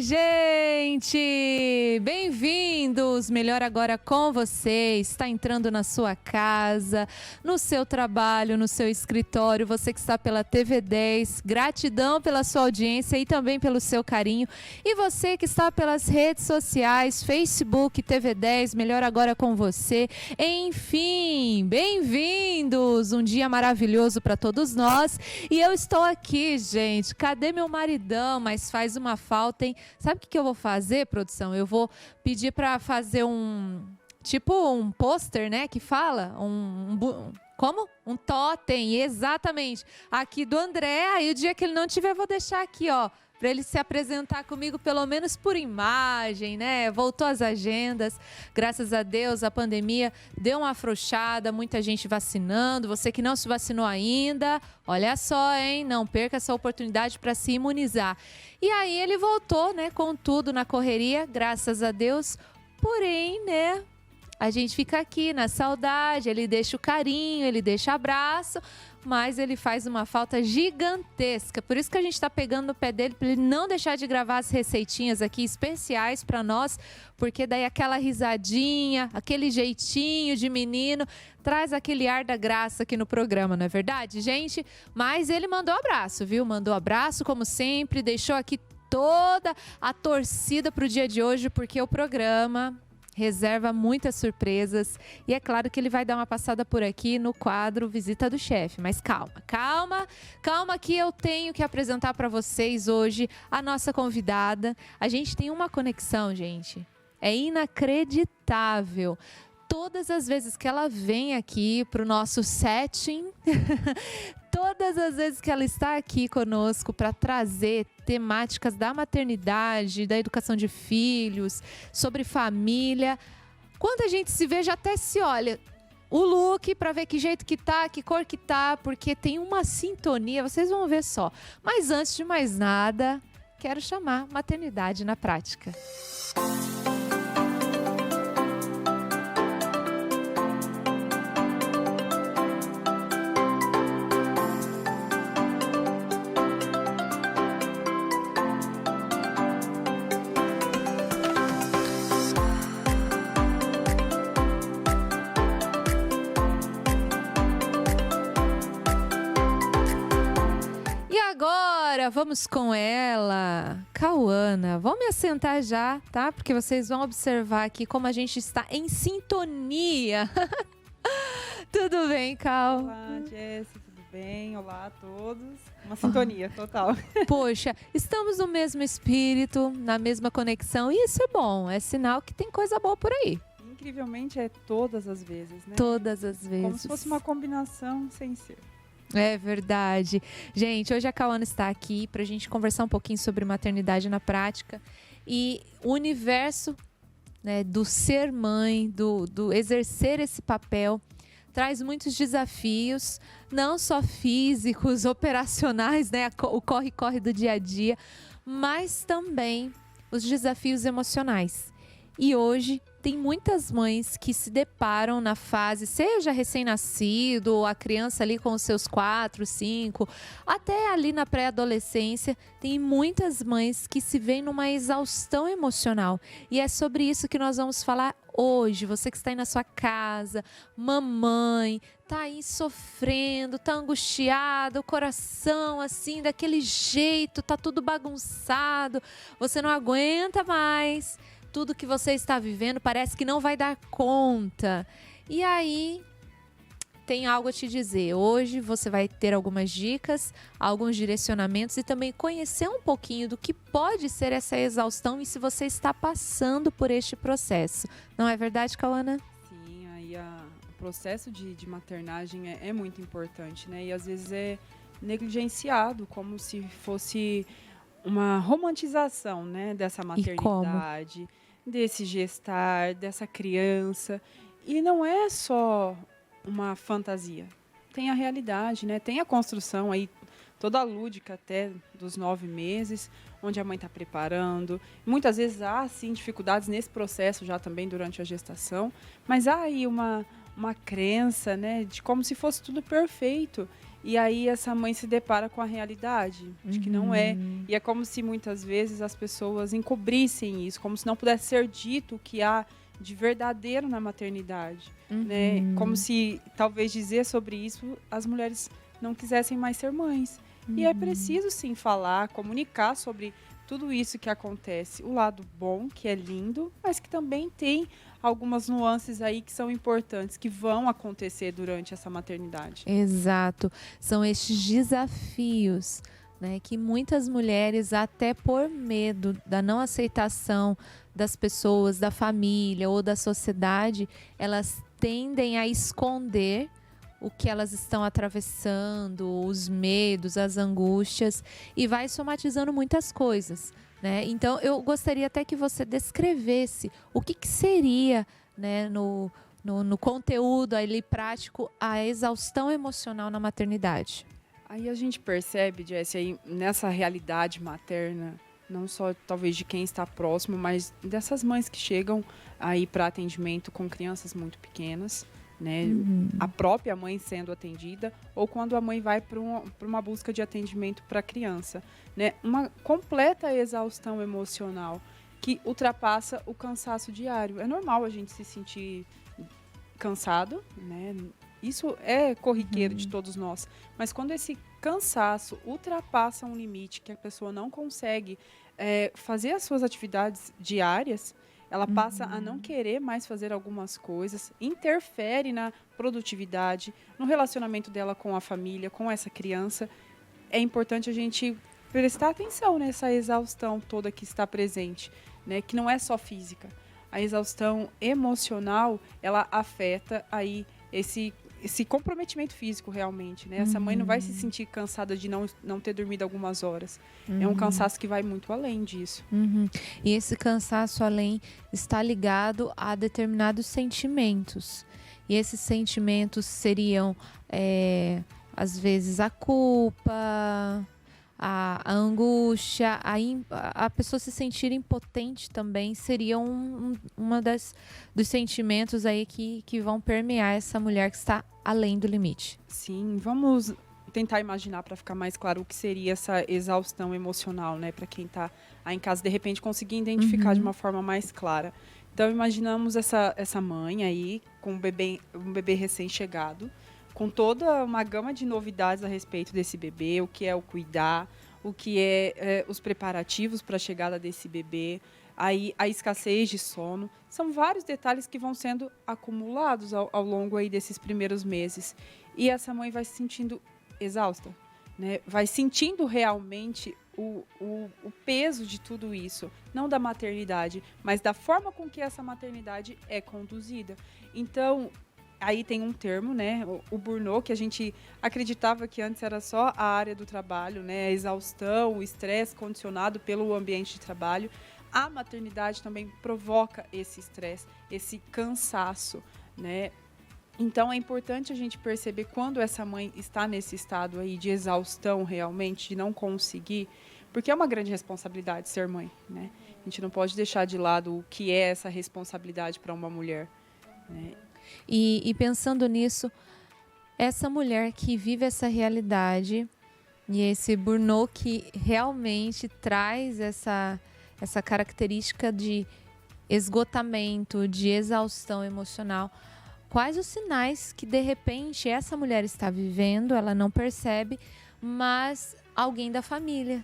gente! Bem-vindos! Melhor agora com você. Está entrando na sua casa, no seu trabalho, no seu escritório. Você que está pela TV 10, gratidão pela sua audiência e também pelo seu carinho. E você que está pelas redes sociais, Facebook, TV 10, melhor agora com você. Enfim, bem-vindos! Um dia maravilhoso para todos nós. E eu estou aqui, gente. Cadê meu maridão? Mas faz uma falta, hein? Sabe o que eu vou fazer, produção? Eu vou pedir para fazer um pôster, né? Que fala como? Um totem, exatamente. Aqui do André. Aí o dia que ele não tiver, eu vou deixar aqui, ó, para ele se apresentar comigo, pelo menos por imagem, né? Voltou às agendas, graças a Deus, a pandemia deu uma afrouxada, muita gente vacinando. Você que não se vacinou ainda, olha só, hein? Não perca essa oportunidade para se imunizar. E aí ele voltou, né, com tudo na correria, graças a Deus. Porém, né, a gente fica aqui na saudade, ele deixa o carinho, ele deixa abraço, mas ele faz uma falta gigantesca. Por isso que a gente está pegando no pé dele, para ele não deixar de gravar as receitinhas aqui especiais para nós, porque daí aquela risadinha, aquele jeitinho de menino, traz aquele ar da graça aqui no programa, não é verdade, gente? Mas ele mandou abraço, viu? Mandou abraço, como sempre, deixou aqui toda a torcida para o dia de hoje, porque o programa reserva muitas surpresas e é claro que ele vai dar uma passada por aqui no quadro Visita do Chefe. Mas calma que eu tenho que apresentar para vocês hoje a nossa convidada. A gente tem uma conexão, gente. É inacreditável. Todas as vezes que ela vem aqui para o nosso setting, todas as vezes que ela está aqui conosco para trazer temáticas da maternidade, da educação de filhos, sobre família, quando a gente se vê, já até se olha o look para ver que jeito que tá, que cor que tá, porque tem uma sintonia, vocês vão ver só. Mas antes de mais nada, quero chamar Maternidade na Prática. Agora vamos com ela, Cauana. Vamos me assentar já, tá? Porque vocês vão observar aqui como a gente está em sintonia. Tudo bem, Cal? Olá, Jessi, tudo bem? Olá a todos. Uma sintonia total. Poxa, estamos no mesmo espírito, na mesma conexão, e isso é bom, é sinal que tem coisa boa por aí. Incrivelmente é todas as vezes, né? Todas as vezes. Como se fosse uma combinação sem ser. É verdade. Gente, hoje a Cauana está aqui para a gente conversar um pouquinho sobre maternidade na prática e o universo, né, do ser mãe, do exercer esse papel, traz muitos desafios, não só físicos, operacionais, né, o corre-corre do dia a dia, mas também os desafios emocionais. E hoje tem muitas mães que se deparam na fase, seja recém-nascido, ou a criança ali com os seus 4, 5, até ali na pré-adolescência, tem muitas mães que se veem numa exaustão emocional. E é sobre isso que nós vamos falar hoje. Você que está aí na sua casa, mamãe, tá aí sofrendo, tá angustiado, o coração assim, daquele jeito, tá tudo bagunçado, você não aguenta mais. Tudo que você está vivendo parece que não vai dar conta. E aí, tem algo a te dizer. Hoje você vai ter algumas dicas, alguns direcionamentos e também conhecer um pouquinho do que pode ser essa exaustão e se você está passando por este processo. Não é verdade, Cauana? Sim, aí o processo de maternagem é muito importante, né? E às vezes é negligenciado, como se fosse uma romantização, né, dessa maternidade, desse gestar, dessa criança. E não é só uma fantasia. Tem a realidade, né? Tem a construção aí, toda lúdica até dos 9 meses, onde a mãe está preparando. Muitas vezes há, sim, dificuldades nesse processo já também durante a gestação, mas há aí uma crença, né, de como se fosse tudo perfeito. E aí essa mãe se depara com a realidade de que não é. E é como se muitas vezes as pessoas encobrissem isso, como se não pudesse ser dito o que há de verdadeiro na maternidade, né? Como se talvez dizer sobre isso as mulheres não quisessem mais ser mães. E é preciso sim falar, comunicar sobre tudo isso que acontece, o lado bom, que é lindo, mas que também tem algumas nuances aí que são importantes, que vão acontecer durante essa maternidade. Exato. São estes desafios, né, que muitas mulheres, até por medo da não aceitação das pessoas, da família ou da sociedade, elas tendem a esconder o que elas estão atravessando, os medos, as angústias, e vai somatizando muitas coisas, né? Então, eu gostaria até que você descrevesse o que seria, né, no conteúdo ali prático, a exaustão emocional na maternidade. Aí a gente percebe, Jessie, aí nessa realidade materna, não só talvez de quem está próximo, mas dessas mães que chegam aí para atendimento com crianças muito pequenas, né? A própria mãe sendo atendida, ou quando a mãe vai para uma busca de atendimento para a criança, né? Uma completa exaustão emocional que ultrapassa o cansaço diário. É normal a gente se sentir cansado, né? Isso é corriqueiro de todos nós. Mas quando esse cansaço ultrapassa um limite que a pessoa não consegue fazer as suas atividades diárias, ela passa a não querer mais fazer algumas coisas, interfere na produtividade, no relacionamento dela com a família, com essa criança. É importante a gente prestar atenção nessa exaustão toda que está presente, né? Que não é só física. A exaustão emocional, ela afeta aí esse comprometimento físico realmente, né? Essa mãe não vai se sentir cansada de não ter dormido algumas horas. É um cansaço que vai muito além disso. E esse cansaço além está ligado a determinados sentimentos. E esses sentimentos seriam, às vezes, a culpa, a angústia, a pessoa se sentir impotente também seria uma dos sentimentos aí que vão permear essa mulher que está além do limite. Sim, vamos tentar imaginar para ficar mais claro o que seria essa exaustão emocional, né? Para quem está aí em casa, de repente, conseguir identificar de uma forma mais clara. Então, imaginamos essa mãe aí com um bebê recém-chegado, com toda uma gama de novidades a respeito desse bebê, o que é o cuidar, o que é os preparativos para a chegada desse bebê, aí a escassez de sono. São vários detalhes que vão sendo acumulados ao longo aí desses primeiros meses. E essa mãe vai se sentindo exausta, né? Vai sentindo realmente o peso de tudo isso, não da maternidade, mas da forma com que essa maternidade é conduzida. Então, aí tem um termo, né, o burnout, que a gente acreditava que antes era só a área do trabalho, né, a exaustão, o estresse condicionado pelo ambiente de trabalho. A maternidade também provoca esse estresse, esse cansaço, né? Então é importante a gente perceber quando essa mãe está nesse estado aí de exaustão realmente, de não conseguir, porque é uma grande responsabilidade ser mãe, né? A gente não pode deixar de lado o que é essa responsabilidade para uma mulher, né? E pensando nisso, essa mulher que vive essa realidade e esse burnout que realmente traz essa característica de esgotamento, de exaustão emocional, quais os sinais que de repente essa mulher está vivendo, ela não percebe, mas alguém da família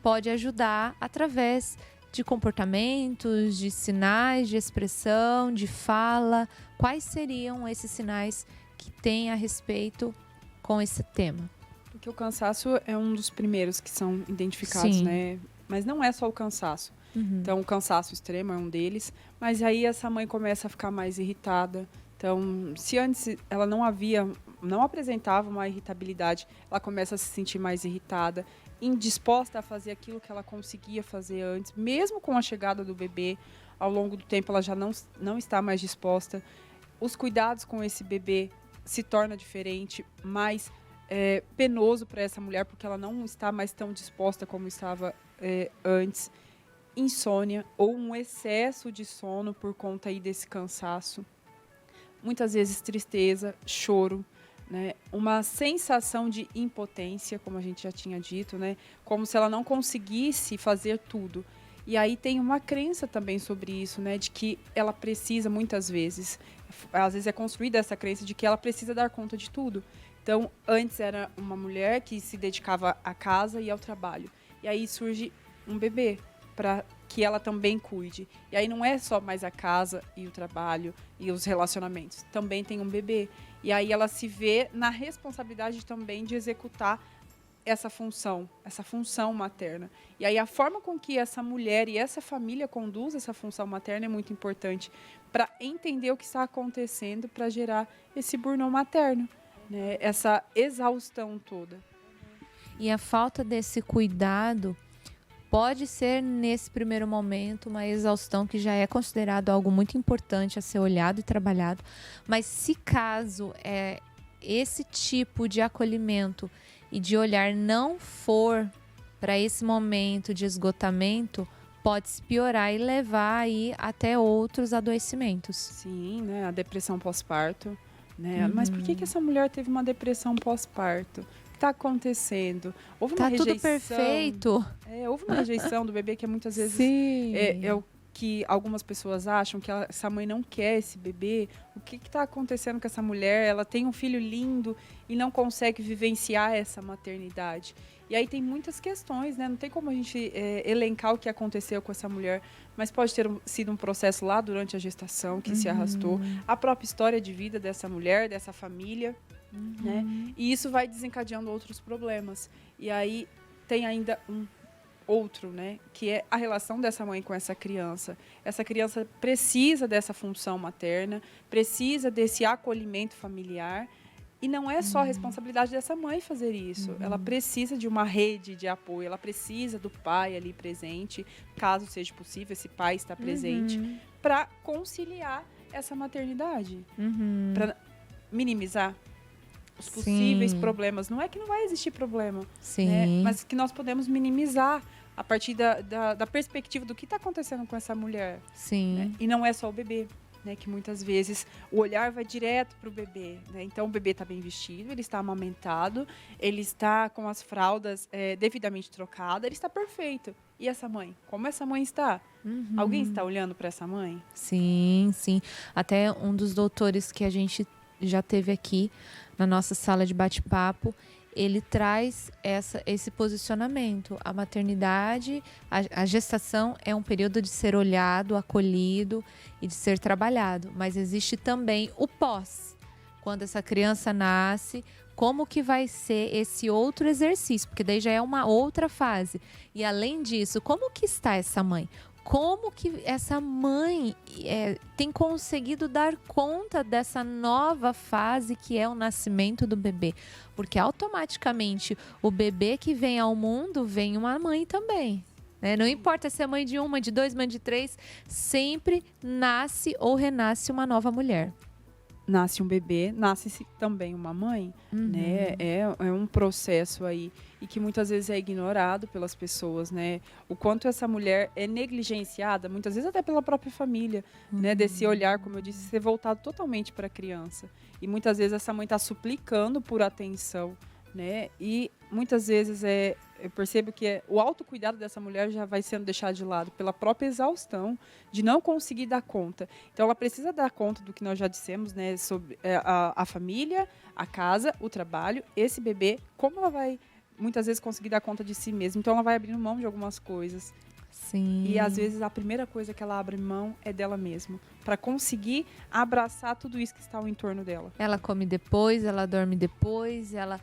pode ajudar através de comportamentos, de sinais de expressão, de fala. Quais seriam esses sinais que tem a respeito com esse tema? Porque o cansaço é um dos primeiros que são identificados, né? Mas não é só o cansaço. Então, o cansaço extremo é um deles. Mas aí essa mãe começa a ficar mais irritada. Então, se antes ela não apresentava uma irritabilidade, ela começa a se sentir mais irritada, indisposta a fazer aquilo que ela conseguia fazer antes, mesmo com a chegada do bebê. Ao longo do tempo, ela já não está mais disposta. Os cuidados com esse bebê se torna diferente, mais penoso para essa mulher, porque ela não está mais tão disposta como estava antes. Insônia ou um excesso de sono por conta aí desse cansaço. Muitas vezes tristeza, choro, né? Uma sensação de impotência, como a gente já tinha dito, né? Como se ela não conseguisse fazer tudo. E aí tem uma crença também sobre isso, né? De que ela precisa, muitas vezes, às vezes é construída essa crença de que ela precisa dar conta de tudo. Então, antes era uma mulher que se dedicava à casa e ao trabalho. E aí surge um bebê para que ela também cuide. E aí não é só mais a casa e o trabalho e os relacionamentos. Também tem um bebê. E aí ela se vê na responsabilidade também de executar essa função materna. E aí a forma com que essa mulher e essa família conduz essa função materna é muito importante para entender o que está acontecendo para gerar esse burnout materno, né? Essa exaustão toda. E a falta desse cuidado pode ser, nesse primeiro momento, uma exaustão que já é considerado algo muito importante a ser olhado e trabalhado. Mas se caso esse tipo de acolhimento e de olhar não for para esse momento de esgotamento, pode se piorar e levar aí até outros adoecimentos. Sim, né? A depressão pós-parto, né? Mas por que essa mulher teve uma depressão pós-parto? O que está acontecendo? Houve uma rejeição. Tudo perfeito. Houve uma rejeição do bebê que muitas vezes é o que algumas pessoas acham, que essa mãe não quer esse bebê. O que está acontecendo com essa mulher? Ela tem um filho lindo e não consegue vivenciar essa maternidade. E aí tem muitas questões, né? Não tem como a gente elencar o que aconteceu com essa mulher, mas pode ter sido um processo lá durante a gestação que se arrastou. A própria história de vida dessa mulher, dessa família, né? E isso vai desencadeando outros problemas. E aí tem ainda um outro, né, que é a relação dessa mãe com essa criança. Essa criança precisa dessa função materna, precisa desse acolhimento familiar, e não é só a responsabilidade dessa mãe fazer isso. Ela precisa de uma rede de apoio, ela precisa do pai ali presente, caso seja possível, esse pai está presente, para conciliar essa maternidade, para minimizar os possíveis problemas. Não é que não vai existir problema, né? Mas que nós podemos minimizar a partir da perspectiva do que está acontecendo com essa mulher. Né? E não é só o bebê, né? Que muitas vezes o olhar vai direto para o bebê. Né? Então o bebê está bem vestido, ele está amamentado, ele está com as fraldas devidamente trocadas, ele está perfeito. E essa mãe? Como essa mãe está? Alguém está olhando para essa mãe? Sim. Até um dos doutores que a gente já teve aqui na nossa sala de bate-papo, ele traz esse posicionamento. A maternidade, a gestação é um período de ser olhado, acolhido e de ser trabalhado. Mas existe também o pós. Quando essa criança nasce, como que vai ser esse outro exercício? Porque daí já é uma outra fase. E além disso, como que está essa mãe? Como que essa mãe tem conseguido dar conta dessa nova fase que é o nascimento do bebê? Porque automaticamente o bebê que vem ao mundo vem uma mãe também. Né? Não importa se é mãe de uma, de dois, mãe de três, sempre nasce ou renasce uma nova mulher. Nasce um bebê, nasce também uma mãe, né? É um processo aí e que muitas vezes é ignorado pelas pessoas, né? O quanto essa mulher é negligenciada, muitas vezes até pela própria família, né? Desse olhar, como eu disse, ser voltado totalmente para a criança. E muitas vezes essa mãe está suplicando por atenção, né? E muitas vezes eu percebo que o autocuidado dessa mulher já vai sendo deixado de lado pela própria exaustão de não conseguir dar conta. Então, ela precisa dar conta do que nós já dissemos, né? Sobre a família, a casa, o trabalho, esse bebê, como ela vai muitas vezes conseguir dar conta de si mesma. Então, ela vai abrindo mão de algumas coisas. Sim. E às vezes a primeira coisa que ela abre mão é dela mesma, para conseguir abraçar tudo isso que está ao entorno dela. Ela come depois, ela dorme depois, ela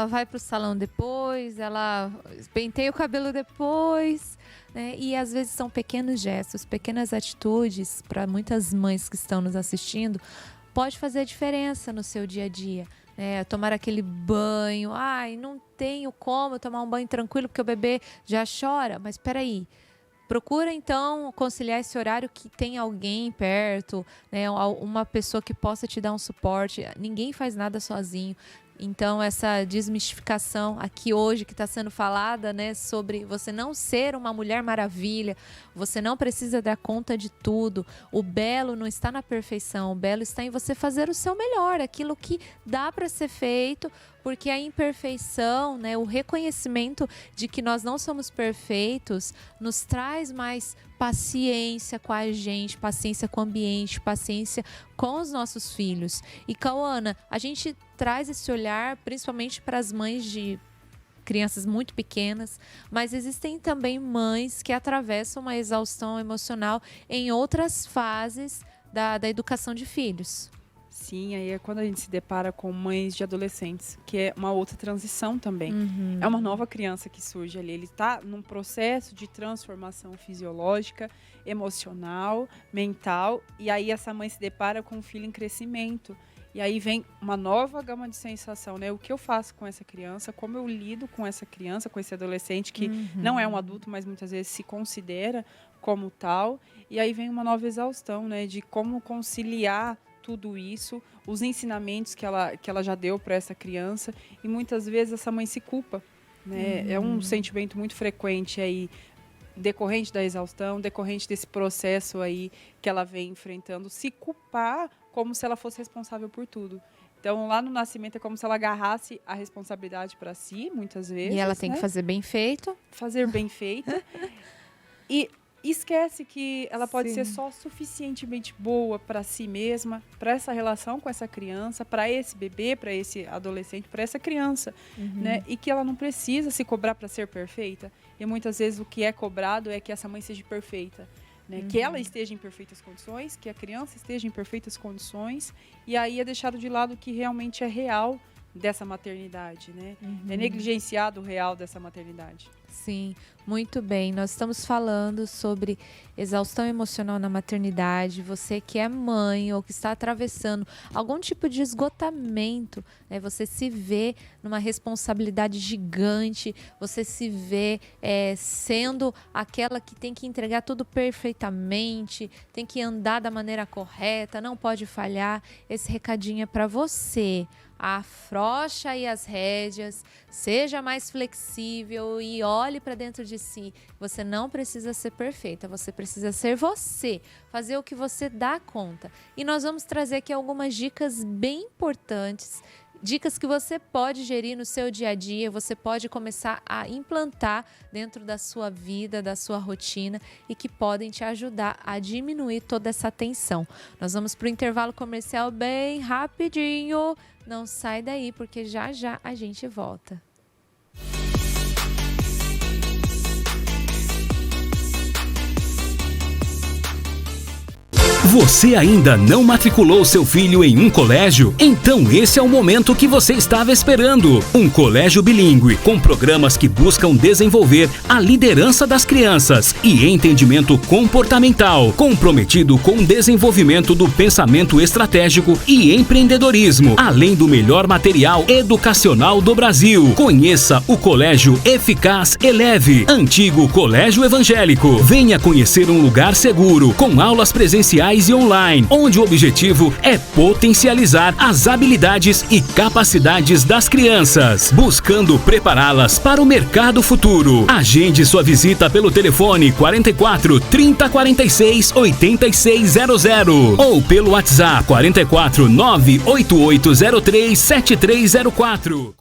vai para o salão depois, ela penteia o cabelo depois, né? E às vezes são pequenos gestos, pequenas atitudes para muitas mães que estão nos assistindo, pode fazer a diferença no seu dia a dia. Tomar aquele banho, não tenho como tomar um banho tranquilo porque o bebê já chora, mas espera aí. Procura, então, conciliar esse horário que tem alguém perto, né? Uma pessoa que possa te dar um suporte. Ninguém faz nada sozinho. Então, essa desmistificação aqui hoje que está sendo falada, né, sobre você não ser uma mulher maravilha, você não precisa dar conta de tudo. O belo não está na perfeição, o belo está em você fazer o seu melhor, aquilo que dá para ser feito, porque a imperfeição, né, o reconhecimento de que nós não somos perfeitos, nos traz mais paciência com a gente, paciência com o ambiente, paciência com os nossos filhos. E, Cauana, a gente traz esse olhar principalmente para as mães de crianças muito pequenas, mas existem também mães que atravessam uma exaustão emocional em outras fases da educação de filhos. Sim, aí é quando a gente se depara com mães de adolescentes, que é uma outra transição também. Uhum. É uma nova criança que surge ali. Ele está num processo de transformação fisiológica, emocional, mental, e aí essa mãe se depara com um filho em crescimento. E aí vem uma nova gama de sensação, né? O que eu faço com essa criança, como eu lido com essa criança, com esse adolescente que não é um adulto, mas muitas vezes se considera como tal. E aí vem uma nova exaustão, né? De como conciliar tudo isso, os ensinamentos que ela já deu para essa criança, e muitas vezes essa mãe se culpa, né? É um sentimento muito frequente aí, decorrente da exaustão, decorrente desse processo aí que ela vem enfrentando, se culpar como se ela fosse responsável por tudo. Então, lá no nascimento é como se ela agarrasse a responsabilidade para si, muitas vezes. E ela tem, né, que fazer bem feito. Fazer bem feito. E esquece que ela pode ser só suficientemente boa para si mesma, para essa relação com essa criança, para esse bebê, para esse adolescente, para essa criança, né? E que ela não precisa se cobrar para ser perfeita. E muitas vezes o que é cobrado é que essa mãe seja perfeita, né? Que ela esteja em perfeitas condições, que a criança esteja em perfeitas condições, e aí é deixado de lado o que realmente é real dessa maternidade, né? É negligenciado o real dessa maternidade. Sim, muito bem. Nós estamos falando sobre exaustão emocional na maternidade. Você que é mãe ou que está atravessando algum tipo de esgotamento, né? Você se vê numa responsabilidade gigante, você se vê sendo aquela que tem que entregar tudo perfeitamente, tem que andar da maneira correta, não pode falhar. Esse recadinho é para você. Afrouxa aí as rédeas, seja mais flexível e olhe para dentro de si. Você não precisa ser perfeita, você precisa ser você, fazer o que você dá conta. E nós vamos trazer aqui algumas dicas bem importantes, dicas que você pode gerir no seu dia a dia, você pode começar a implantar dentro da sua vida, da sua rotina e que podem te ajudar a diminuir toda essa tensão. Nós vamos para o intervalo comercial bem rapidinho. Não sai daí, porque já já a gente volta. Você ainda não matriculou seu filho em um colégio? Então esse é o momento que você estava esperando. Um colégio bilíngue, com programas que buscam desenvolver a liderança das crianças e entendimento comportamental, comprometido com o desenvolvimento do pensamento estratégico e empreendedorismo, além do melhor material educacional do Brasil. Conheça o Colégio Eficaz Eleve, antigo Colégio Evangélico. Venha conhecer um lugar seguro, com aulas presenciais e online, onde o objetivo é potencializar as habilidades e capacidades das crianças, buscando prepará-las para o mercado futuro. Agende sua visita pelo telefone 44 30 46 8600 ou pelo WhatsApp 44 98803 7304.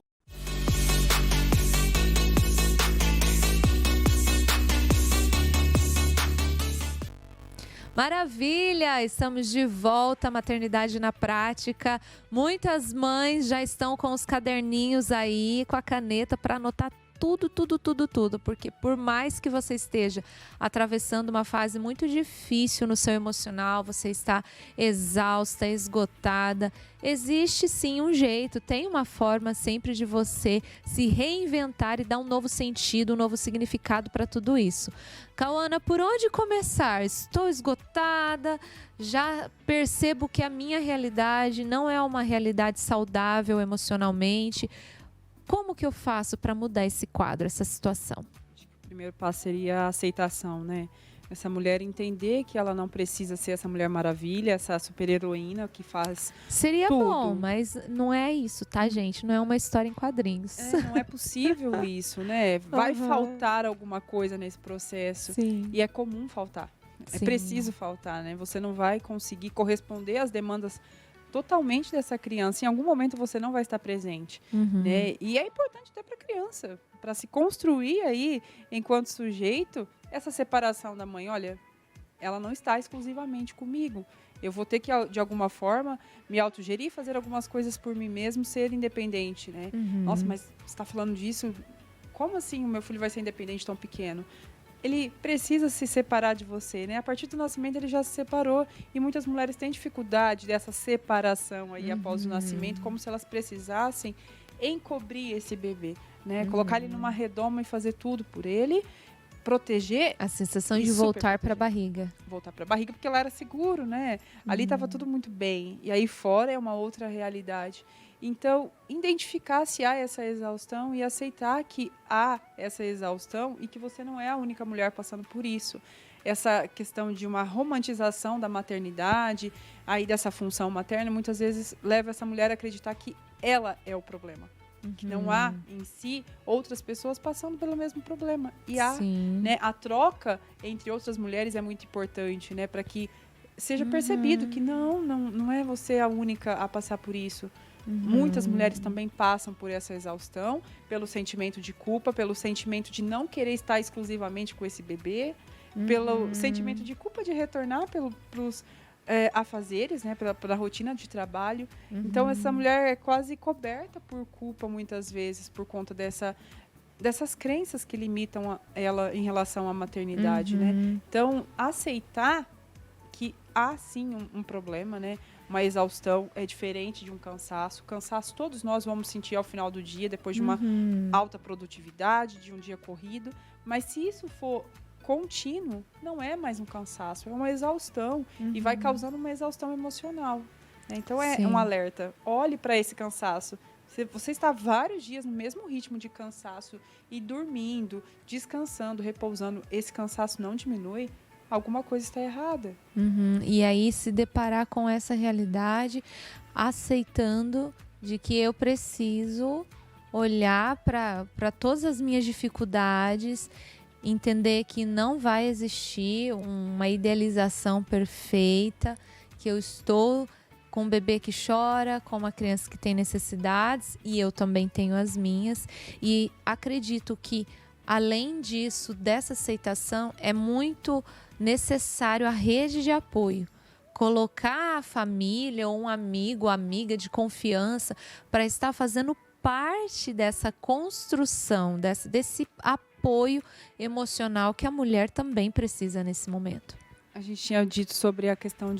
Maravilha! Estamos de volta à Maternidade na Prática. Muitas mães já estão com os caderninhos aí, com a caneta para anotar tudo, porque por mais que você esteja atravessando uma fase muito difícil no seu emocional, você está exausta, esgotada, existe sim um jeito, tem uma forma sempre de você se reinventar e dar um novo sentido, um novo significado para tudo isso. Cauana, por onde começar? Estou esgotada, já percebo que a minha realidade não é uma realidade saudável emocionalmente. Como que eu faço para mudar esse quadro, essa situação? Acho que o primeiro passo seria a aceitação, né? Essa mulher entender que ela não precisa ser essa Mulher Maravilha, essa super-heroína que faz Seria tudo. bom, mas não é isso, tá, gente? Não é uma história em quadrinhos. Não é possível isso, né? Vai faltar alguma coisa nesse processo. Sim. E é comum faltar. É Sim. preciso faltar, né? Você não vai conseguir corresponder às demandas totalmente dessa criança. Em algum momento você não vai estar presente, né? E é importante até para a criança, para se construir aí, enquanto sujeito, essa separação da mãe. Olha, ela não está exclusivamente comigo. Eu vou ter que, de alguma forma, me autogerir, fazer algumas coisas por mim mesmo, ser independente, né? Nossa, mas você está falando disso? Como assim o meu filho vai ser independente tão pequeno? Ele precisa se separar de você, né? A partir do nascimento ele já se separou e muitas mulheres têm dificuldade dessa separação aí após o nascimento, como se elas precisassem encobrir esse bebê, né? Colocar ele numa redoma e fazer tudo por ele, proteger. A sensação de voltar para a barriga. Voltar para a barriga porque ela era seguro, né? Ali estava tudo muito bem e aí fora é uma outra realidade. Então, identificar se há essa exaustão e aceitar que há essa exaustão e que você não é a única mulher passando por isso. Essa questão de uma romantização da maternidade, aí dessa função materna, muitas vezes leva essa mulher a acreditar que ela é o problema. Que não há, em si, outras pessoas passando pelo mesmo problema. E há, né, a troca entre outras mulheres é muito importante, né, para que seja percebido que não é você a única a passar por isso. Muitas mulheres também passam por essa exaustão, pelo sentimento de culpa, pelo sentimento de não querer estar exclusivamente com esse bebê, pelo sentimento de culpa de retornar pelos afazeres, né, pela rotina de trabalho. Então, essa mulher é quase coberta por culpa, muitas vezes, por conta dessas crenças que limitam ela em relação à maternidade, né? Então, aceitar que há, sim, um problema, né? Uma exaustão é diferente de um cansaço. Cansaço todos nós vamos sentir ao final do dia, depois de uma alta produtividade, de um dia corrido. Mas se isso for contínuo, não é mais um cansaço, é uma exaustão. E vai causando uma exaustão emocional, né? Então é um alerta. Olhe para esse cansaço. Se você está vários dias no mesmo ritmo de cansaço e dormindo, descansando, repousando, esse cansaço não diminui, alguma coisa está errada. E aí se deparar com essa realidade, aceitando de que eu preciso olhar para todas as minhas dificuldades, entender que não vai existir uma idealização perfeita, que eu estou com um bebê que chora, com uma criança que tem necessidades, e eu também tenho as minhas, e acredito que além disso, dessa aceitação, é muito necessário a rede de apoio. Colocar a família ou um amigo, amiga de confiança para estar fazendo parte dessa construção, desse apoio emocional que a mulher também precisa nesse momento. A gente tinha dito sobre a questão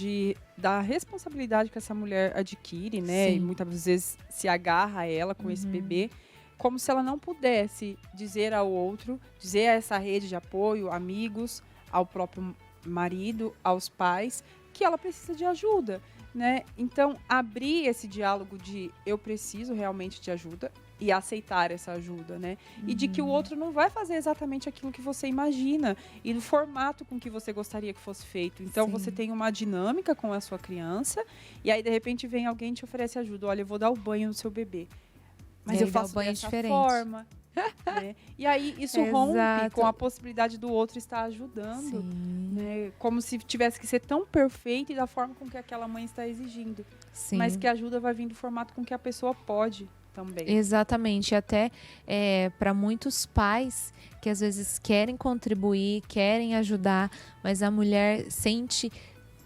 da responsabilidade que essa mulher adquire, né? Sim. E muitas vezes se agarra a ela com esse bebê, como se ela não pudesse dizer ao outro, dizer a essa rede de apoio, amigos, ao próprio marido, aos pais, que ela precisa de ajuda, né? Então, abrir esse diálogo de eu preciso realmente de ajuda e aceitar essa ajuda, né? E de que o outro não vai fazer exatamente aquilo que você imagina e do formato com que você gostaria que fosse feito. Então, você tem uma dinâmica com a sua criança e aí, de repente, vem alguém e te oferece ajuda. Olha, eu vou dar o banho no seu bebê. Mas eu faço banho dessa diferente. forma. Né? E aí isso rompe com a possibilidade do outro estar ajudando, né? Como se tivesse que ser tão perfeito e da forma com que aquela mãe está exigindo. Mas que a ajuda vai vir do formato com que a pessoa pode também. Exatamente, até para muitos pais que às vezes querem contribuir, querem ajudar, mas a mulher sente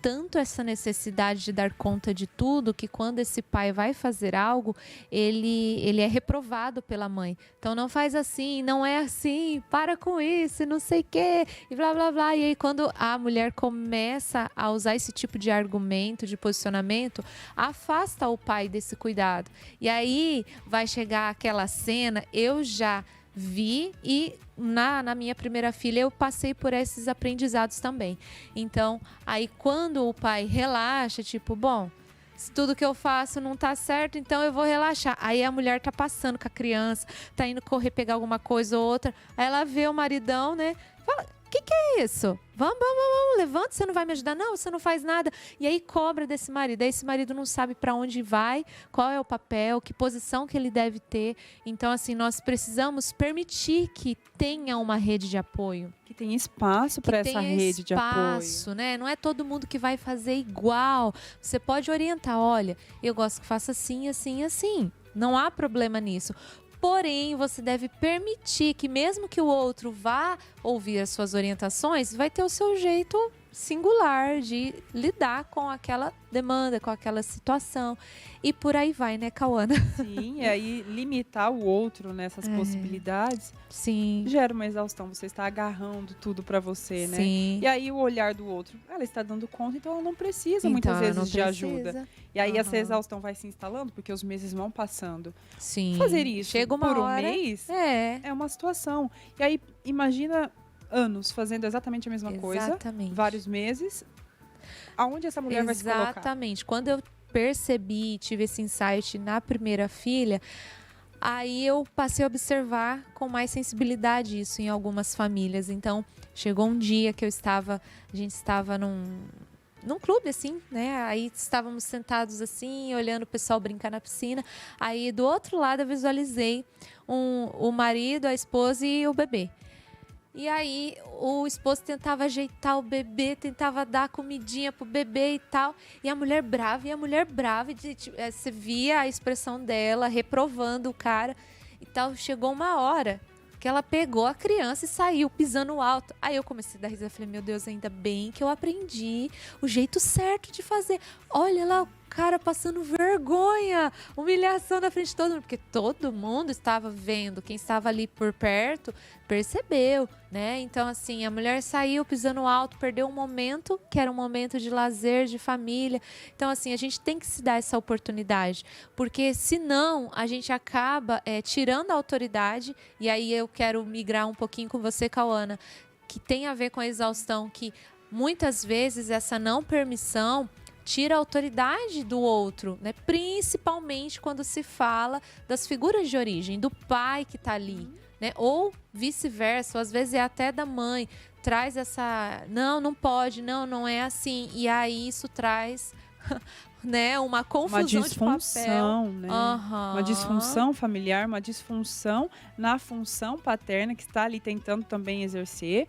tanto essa necessidade de dar conta de tudo que quando esse pai vai fazer algo, ele é reprovado pela mãe. Então não faz assim, não é assim, para com isso, não sei o quê, e blá blá blá. E aí quando a mulher começa a usar esse tipo de argumento, de posicionamento, afasta o pai desse cuidado. E aí vai chegar aquela cena, eu já vi e na minha primeira filha eu passei por esses aprendizados também. Então, aí quando o pai relaxa, tipo, bom, se tudo que eu faço não tá certo, então eu vou relaxar. Aí a mulher tá passando com a criança, tá indo correr pegar alguma coisa ou outra, aí ela vê o maridão, né? Fala, que é isso? Vamos, levanta, você não vai me ajudar? Não, você não faz nada. E aí cobra desse marido. Aí esse marido não sabe para onde vai, qual é o papel, que posição que ele deve ter. Então, assim, nós precisamos permitir que tenha uma rede de apoio. Que tenha espaço para essa rede de apoio. Né? Não é todo mundo que vai fazer igual. Você pode orientar, olha, eu gosto que faça assim, assim, assim. Não há problema nisso. Porém, você deve permitir que mesmo que o outro vá ouvir as suas orientações, vai ter o seu jeito singular de lidar com aquela demanda, com aquela situação. E por aí vai, né, Cauana? Sim, e aí limitar o outro nessas possibilidades Sim. gera uma exaustão. Você está agarrando tudo para você, né? Sim. E aí o olhar do outro, ela está dando conta, então ela não precisa muitas vezes de ajuda. E aí essa exaustão vai se instalando, porque os meses vão passando. Sim. Fazer isso Chega uma por um hora, mês é uma situação. E aí imagina anos fazendo exatamente a mesma coisa, vários meses. Aonde essa mulher vai se colocar? Exatamente. Quando eu percebi, tive esse insight na primeira filha, aí eu passei a observar com mais sensibilidade isso em algumas famílias. Então, chegou um dia que a gente estava num clube, assim, né? Aí estávamos sentados assim, olhando o pessoal brincar na piscina. Aí, do outro lado, eu visualizei o marido, a esposa e o bebê. E aí, o esposo tentava ajeitar o bebê, tentava dar comidinha pro bebê e tal. E a mulher brava, e você via a expressão dela, reprovando o cara e tal. Chegou uma hora que ela pegou a criança e saiu pisando alto. Aí eu comecei a dar risada, falei, meu Deus, ainda bem que eu aprendi o jeito certo de fazer. Olha lá o cara passando vergonha, humilhação na frente de todo mundo, porque todo mundo estava vendo, quem estava ali por perto percebeu, né? Então, assim, a mulher saiu pisando alto, perdeu um momento, que era um momento de lazer, de família. Então, assim, a gente tem que se dar essa oportunidade, porque senão a gente acaba tirando a autoridade, e aí eu quero migrar um pouquinho com você, Cauana, que tem a ver com a exaustão, que muitas vezes essa não permissão tira a autoridade do outro, né? Principalmente quando se fala das figuras de origem, do pai que está ali, né? Ou vice-versa, ou às vezes é até da mãe, traz essa, não pode, não é assim, e aí isso traz né, uma confusão de papel. Né? Uma disfunção familiar, uma disfunção na função paterna que está ali tentando também exercer.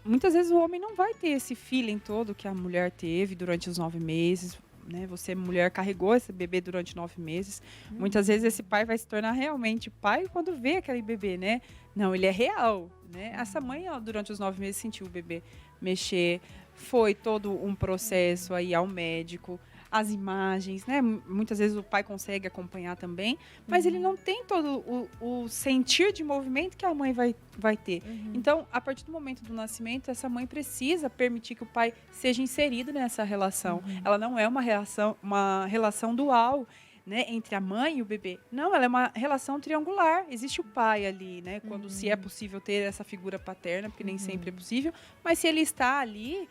Muitas vezes o homem não vai ter esse feeling todo que a mulher teve durante os 9 meses, né? Você, mulher, carregou esse bebê durante 9 meses. Muitas vezes esse pai vai se tornar realmente pai quando vê aquele bebê, né? Não, ele é real, né? Essa mãe, durante os 9 meses, sentiu o bebê mexer. Foi todo um processo aí ao médico. As imagens, né? Muitas vezes o pai consegue acompanhar também, mas ele não tem todo o sentir de movimento que a mãe vai ter. Então, a partir do momento do nascimento, essa mãe precisa permitir que o pai seja inserido nessa relação. Ela não é uma relação dual, né, entre a mãe e o bebê. Não, ela é uma relação triangular. Existe o pai ali, né? Quando se é possível ter essa figura paterna, porque nem sempre é possível, mas se ele está ali,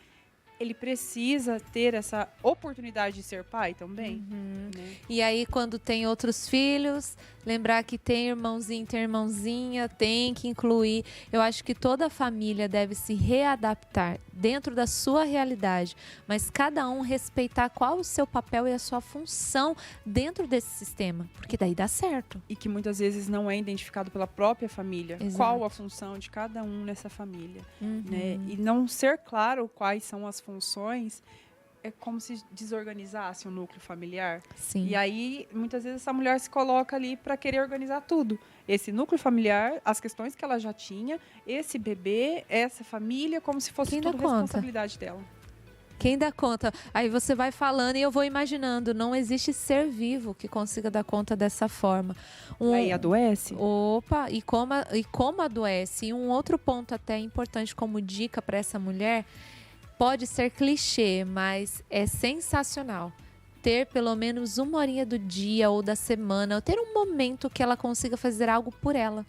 ele precisa ter essa oportunidade de ser pai também. Né? E aí, quando tem outros filhos, lembrar que tem irmãozinho, tem irmãzinha, tem que incluir. Eu acho que toda família deve se readaptar dentro da sua realidade, mas cada um respeitar qual o seu papel e a sua função dentro desse sistema, porque daí dá certo. E que muitas vezes não é identificado pela própria família. Exato. Qual a função de cada um nessa família. Né? E não ser claro quais são as funções, é como se desorganizasse o núcleo familiar. Sim. E aí, muitas vezes, essa mulher se coloca ali para querer organizar tudo. Esse núcleo familiar, as questões que ela já tinha, esse bebê, essa família, como se fosse tudo responsabilidade dela. Quem dá conta? Aí você vai falando e eu vou imaginando, não existe ser vivo que consiga dar conta dessa forma. Aí adoece? Opa, e como adoece. E um outro ponto até importante como dica para essa mulher, pode ser clichê, mas é sensacional. Ter pelo menos 1 horinha do dia ou da semana, ou ter um momento que ela consiga fazer algo por ela.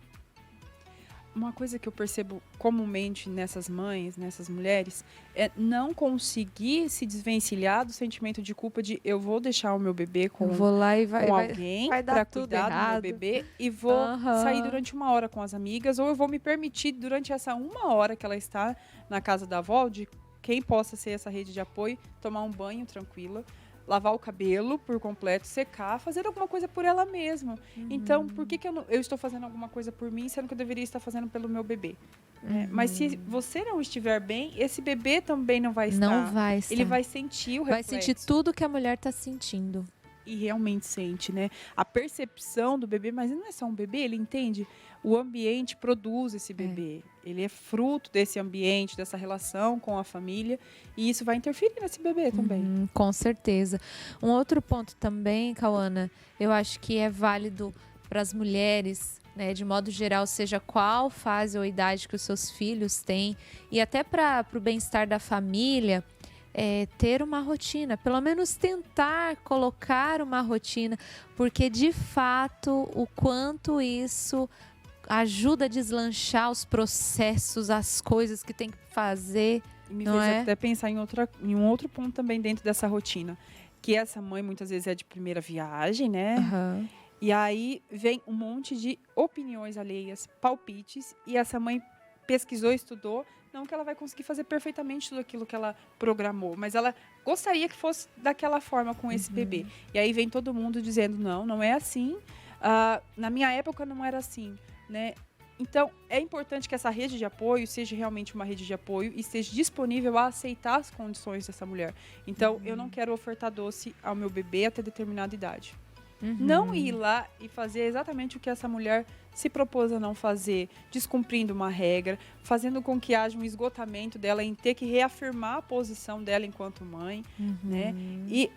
uma coisa que eu percebo comumente nessas mães, nessas mulheres, é não conseguir se desvencilhar do sentimento de culpa de eu vou deixar o meu bebê com, vou lá e com alguém vai dar para tudo cuidar do meu errado. bebê e vou sair durante uma hora com as amigas, ou eu vou me permitir durante essa uma hora que ela está na casa da avó, de quem possa ser essa rede de apoio, tomar um banho tranquila, lavar o cabelo por completo, secar, fazer alguma coisa por ela mesma. Então, por que eu estou fazendo alguma coisa por mim, sendo que eu deveria estar fazendo pelo meu bebê? Mas se você não estiver bem, esse bebê também não vai estar. Não vai estar. Ele vai sentir o reflexo. Vai sentir tudo que a mulher está sentindo. E realmente sente, né? A percepção do bebê, mas não é só um bebê, ele entende. O ambiente produz esse bebê. Ele é fruto desse ambiente, dessa relação com a família. E isso vai interferir nesse bebê também. Com certeza. Um outro ponto também, Cauana, eu acho que é válido para as mulheres, né, de modo geral, seja qual fase ou idade que os seus filhos têm, e até para o bem-estar da família, ter uma rotina, pelo menos tentar colocar uma rotina, porque de fato o quanto isso ajuda a deslanchar os processos, as coisas que tem que fazer. E me não fez é? até pensar em um outro ponto também dentro dessa rotina, que essa mãe muitas vezes é de primeira viagem, né? Uhum. E aí vem um monte de opiniões alheias, palpites, e essa mãe pesquisou, estudou, não que ela vai conseguir fazer perfeitamente tudo aquilo que ela programou, mas ela gostaria que fosse daquela forma com esse bebê. E aí vem todo mundo dizendo, não é assim, na minha época não era assim, né? Então, é importante que essa rede de apoio seja realmente uma rede de apoio e esteja disponível a aceitar as condições dessa mulher. Então, eu não quero ofertar doce ao meu bebê até determinada idade. Não ir lá e fazer exatamente o que essa mulher se propôs a não fazer, descumprindo uma regra, fazendo com que haja um esgotamento dela em ter que reafirmar a posição dela enquanto mãe, né? E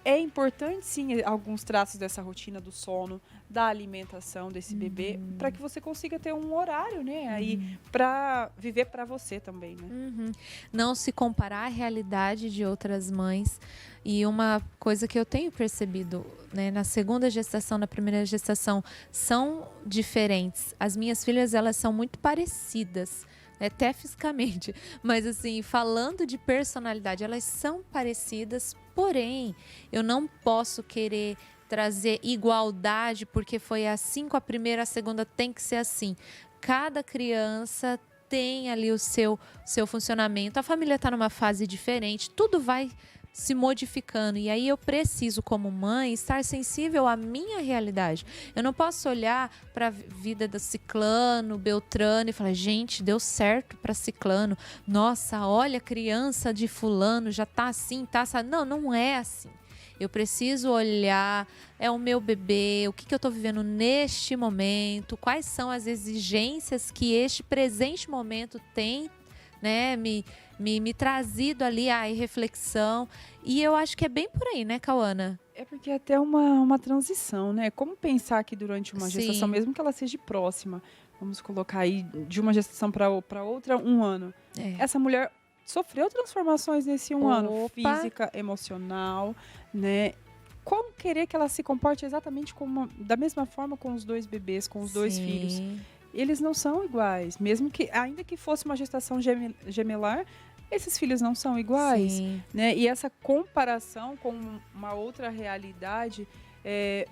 é importante, sim, alguns traços dessa rotina do sono, da alimentação desse bebê, para que você consiga ter um horário, né? Aí, para viver para você também, né? Não se comparar à realidade de outras mães. E uma coisa que eu tenho percebido, né, na segunda gestação, na primeira gestação, são diferentes. As minhas filhas, elas são muito parecidas, até fisicamente, mas assim, falando de personalidade, elas são parecidas, porém, eu não posso querer trazer igualdade, porque foi assim com a primeira, a segunda tem que ser assim. Cada criança tem ali o seu funcionamento, a família está numa fase diferente, tudo vai se modificando, e aí eu preciso, como mãe, estar sensível à minha realidade. Eu não posso olhar para a vida do ciclano, beltrano e falar, gente, deu certo para ciclano, nossa, olha a criança de fulano, já tá assim, tá assim. Não é assim. Eu preciso olhar, é o meu bebê, o que eu estou vivendo neste momento, quais são as exigências que este presente momento tem, né, me trazido ali a reflexão. E eu acho que é bem por aí, né, Cauana? É porque é até uma transição, né? Como pensar que durante uma gestação, Sim. mesmo que ela seja próxima, vamos colocar aí de uma gestação para outra, 1 ano. Essa mulher sofreu transformações nesse 1 ano, física, emocional, né? Como querer que ela se comporte exatamente da mesma forma com os 2 bebês, com os 2 filhos? Eles não são iguais, mesmo que, ainda que fosse uma gestação gemelar, esses filhos não são iguais, né? E essa comparação com uma outra realidade,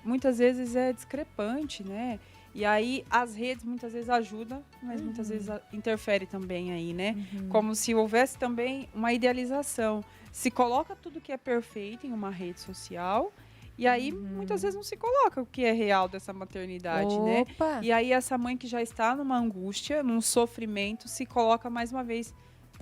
muitas vezes é discrepante, né? E aí as redes muitas vezes ajudam, mas muitas vezes interfere também aí, né? Como se houvesse também uma idealização. Se coloca tudo que é perfeito em uma rede social, e aí muitas vezes não se coloca o que é real dessa maternidade, né? E aí essa mãe que já está numa angústia, num sofrimento, se coloca mais uma vez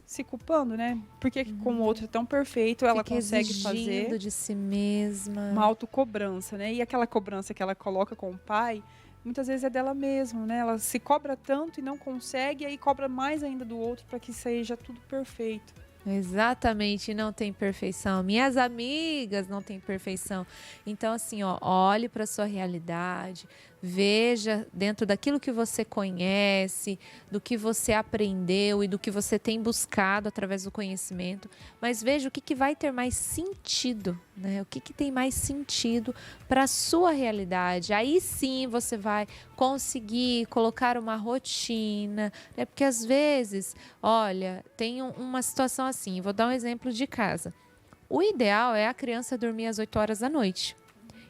se culpando, né? Porque com o outro tão perfeito, ela consegue fazer de si mesma uma autocobrança, né? E aquela cobrança que ela coloca com o pai, muitas vezes é dela mesma, né? Ela se cobra tanto e não consegue, e aí cobra mais ainda do outro para que seja tudo perfeito. Exatamente, não tem perfeição. Minhas amigas não têm perfeição. Então, assim, olhe para sua realidade, Veja dentro daquilo que você conhece, do que você aprendeu e do que você tem buscado através do conhecimento, mas veja o que vai ter mais sentido, né? O que tem mais sentido para a sua realidade. Aí sim você vai conseguir colocar uma rotina, né? Porque às vezes, olha, tem uma situação assim, vou dar um exemplo de casa. O ideal é a criança dormir às 8 horas da noite.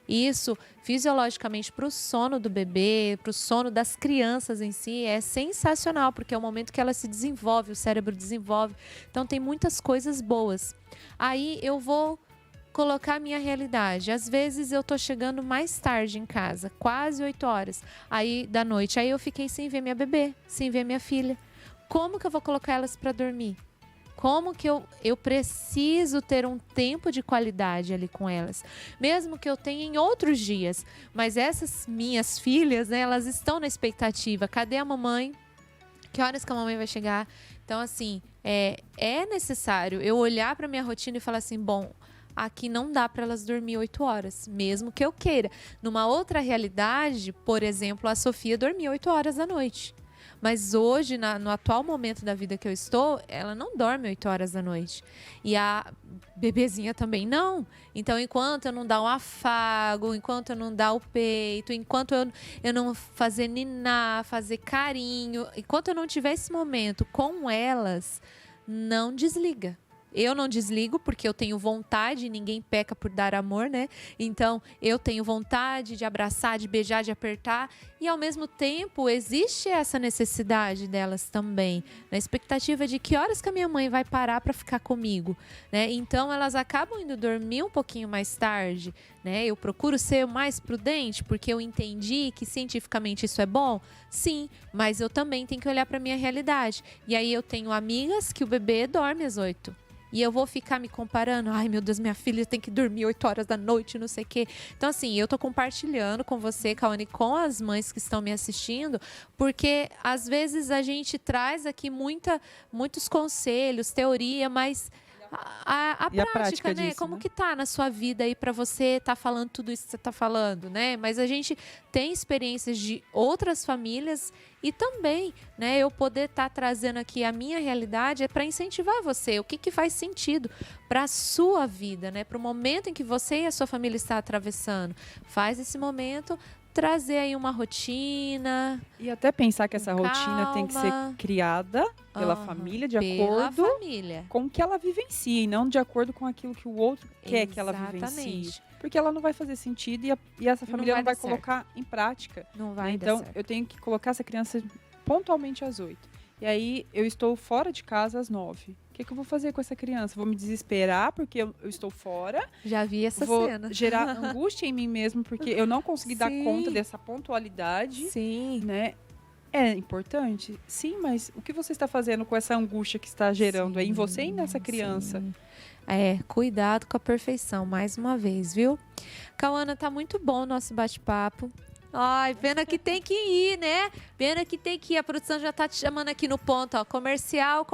Isso, fisiologicamente, para o sono do bebê, para o sono das crianças em si, é sensacional, porque é o momento que ela se desenvolve, o cérebro desenvolve. Então, tem muitas coisas boas. Aí, eu vou colocar a minha realidade. Às vezes, eu estou chegando mais tarde em casa, quase 8 horas aí, da noite. Aí, eu fiquei sem ver minha bebê, sem ver minha filha. Como que eu vou colocar elas para dormir? Como que eu preciso ter um tempo de qualidade ali com elas, mesmo que eu tenha em outros dias, mas essas minhas filhas, né, elas estão na expectativa, cadê a mamãe? Que horas que a mamãe vai chegar? Então, assim, é necessário eu olhar para minha rotina e falar assim, bom, aqui não dá para elas dormir 8 horas, mesmo que eu queira. Numa outra realidade, por exemplo, a Sofia dormia 8 horas da noite. Mas hoje, no atual momento da vida que eu estou, ela não dorme 8 horas da noite. E a bebezinha também não. Então, enquanto eu não dar um afago, enquanto eu não dar o peito, enquanto eu não fazer ninar, fazer carinho, enquanto eu não tiver esse momento com elas, não desliga. Eu não desligo porque eu tenho vontade, ninguém peca por dar amor, né? Então, eu tenho vontade de abraçar, de beijar, de apertar. E, ao mesmo tempo, existe essa necessidade delas também. Na expectativa de que horas que a minha mãe vai parar para ficar comigo, né? Então, elas acabam indo dormir um pouquinho mais tarde, né? Eu procuro ser mais prudente porque eu entendi que cientificamente isso é bom. Sim, mas eu também tenho que olhar para a minha realidade. E aí, eu tenho amigas que o bebê dorme às 8. E eu vou ficar me comparando, ai meu Deus, minha filha tem que dormir 8 horas da noite, não sei o quê. Então assim, eu tô compartilhando com você, Kawane, com as mães que estão me assistindo, porque às vezes a gente traz aqui muitos conselhos, teoria, mas a prática, né? Disso, Como né? que tá na sua vida aí para você tá falando tudo isso que você tá falando, né? Mas a gente tem experiências de outras famílias e também, né, eu poder estar trazendo aqui a minha realidade é para incentivar você, o que faz sentido para a sua vida, né? Para o momento em que você e a sua família está atravessando. Faz esse momento trazer aí uma rotina. E até pensar que essa rotina calma. tem que ser criada pela família, de acordo com o que ela vivencia, e não de acordo com aquilo que o outro quer que ela vivencie. Porque ela não vai fazer sentido e essa família não vai colocar em prática. Não vai dar Então, certo. eu tenho que colocar essa criança pontualmente às 8. E aí, eu estou fora de casa às 9. O que eu vou fazer com essa criança? Vou me desesperar porque eu estou fora. Já vi essa Vou cena. gerar angústia em mim mesmo porque eu não consegui dar Sim. conta dessa pontualidade. Sim. Né? É importante? Sim, mas o que você está fazendo com essa angústia que está gerando aí em você e nessa criança? Sim. Cuidado com a perfeição, mais uma vez, viu? Cauana, tá muito bom o nosso bate-papo. Ai, pena que tem que ir, né? Pena que tem que ir. A produção já tá te chamando aqui no ponto, ó. Comercial.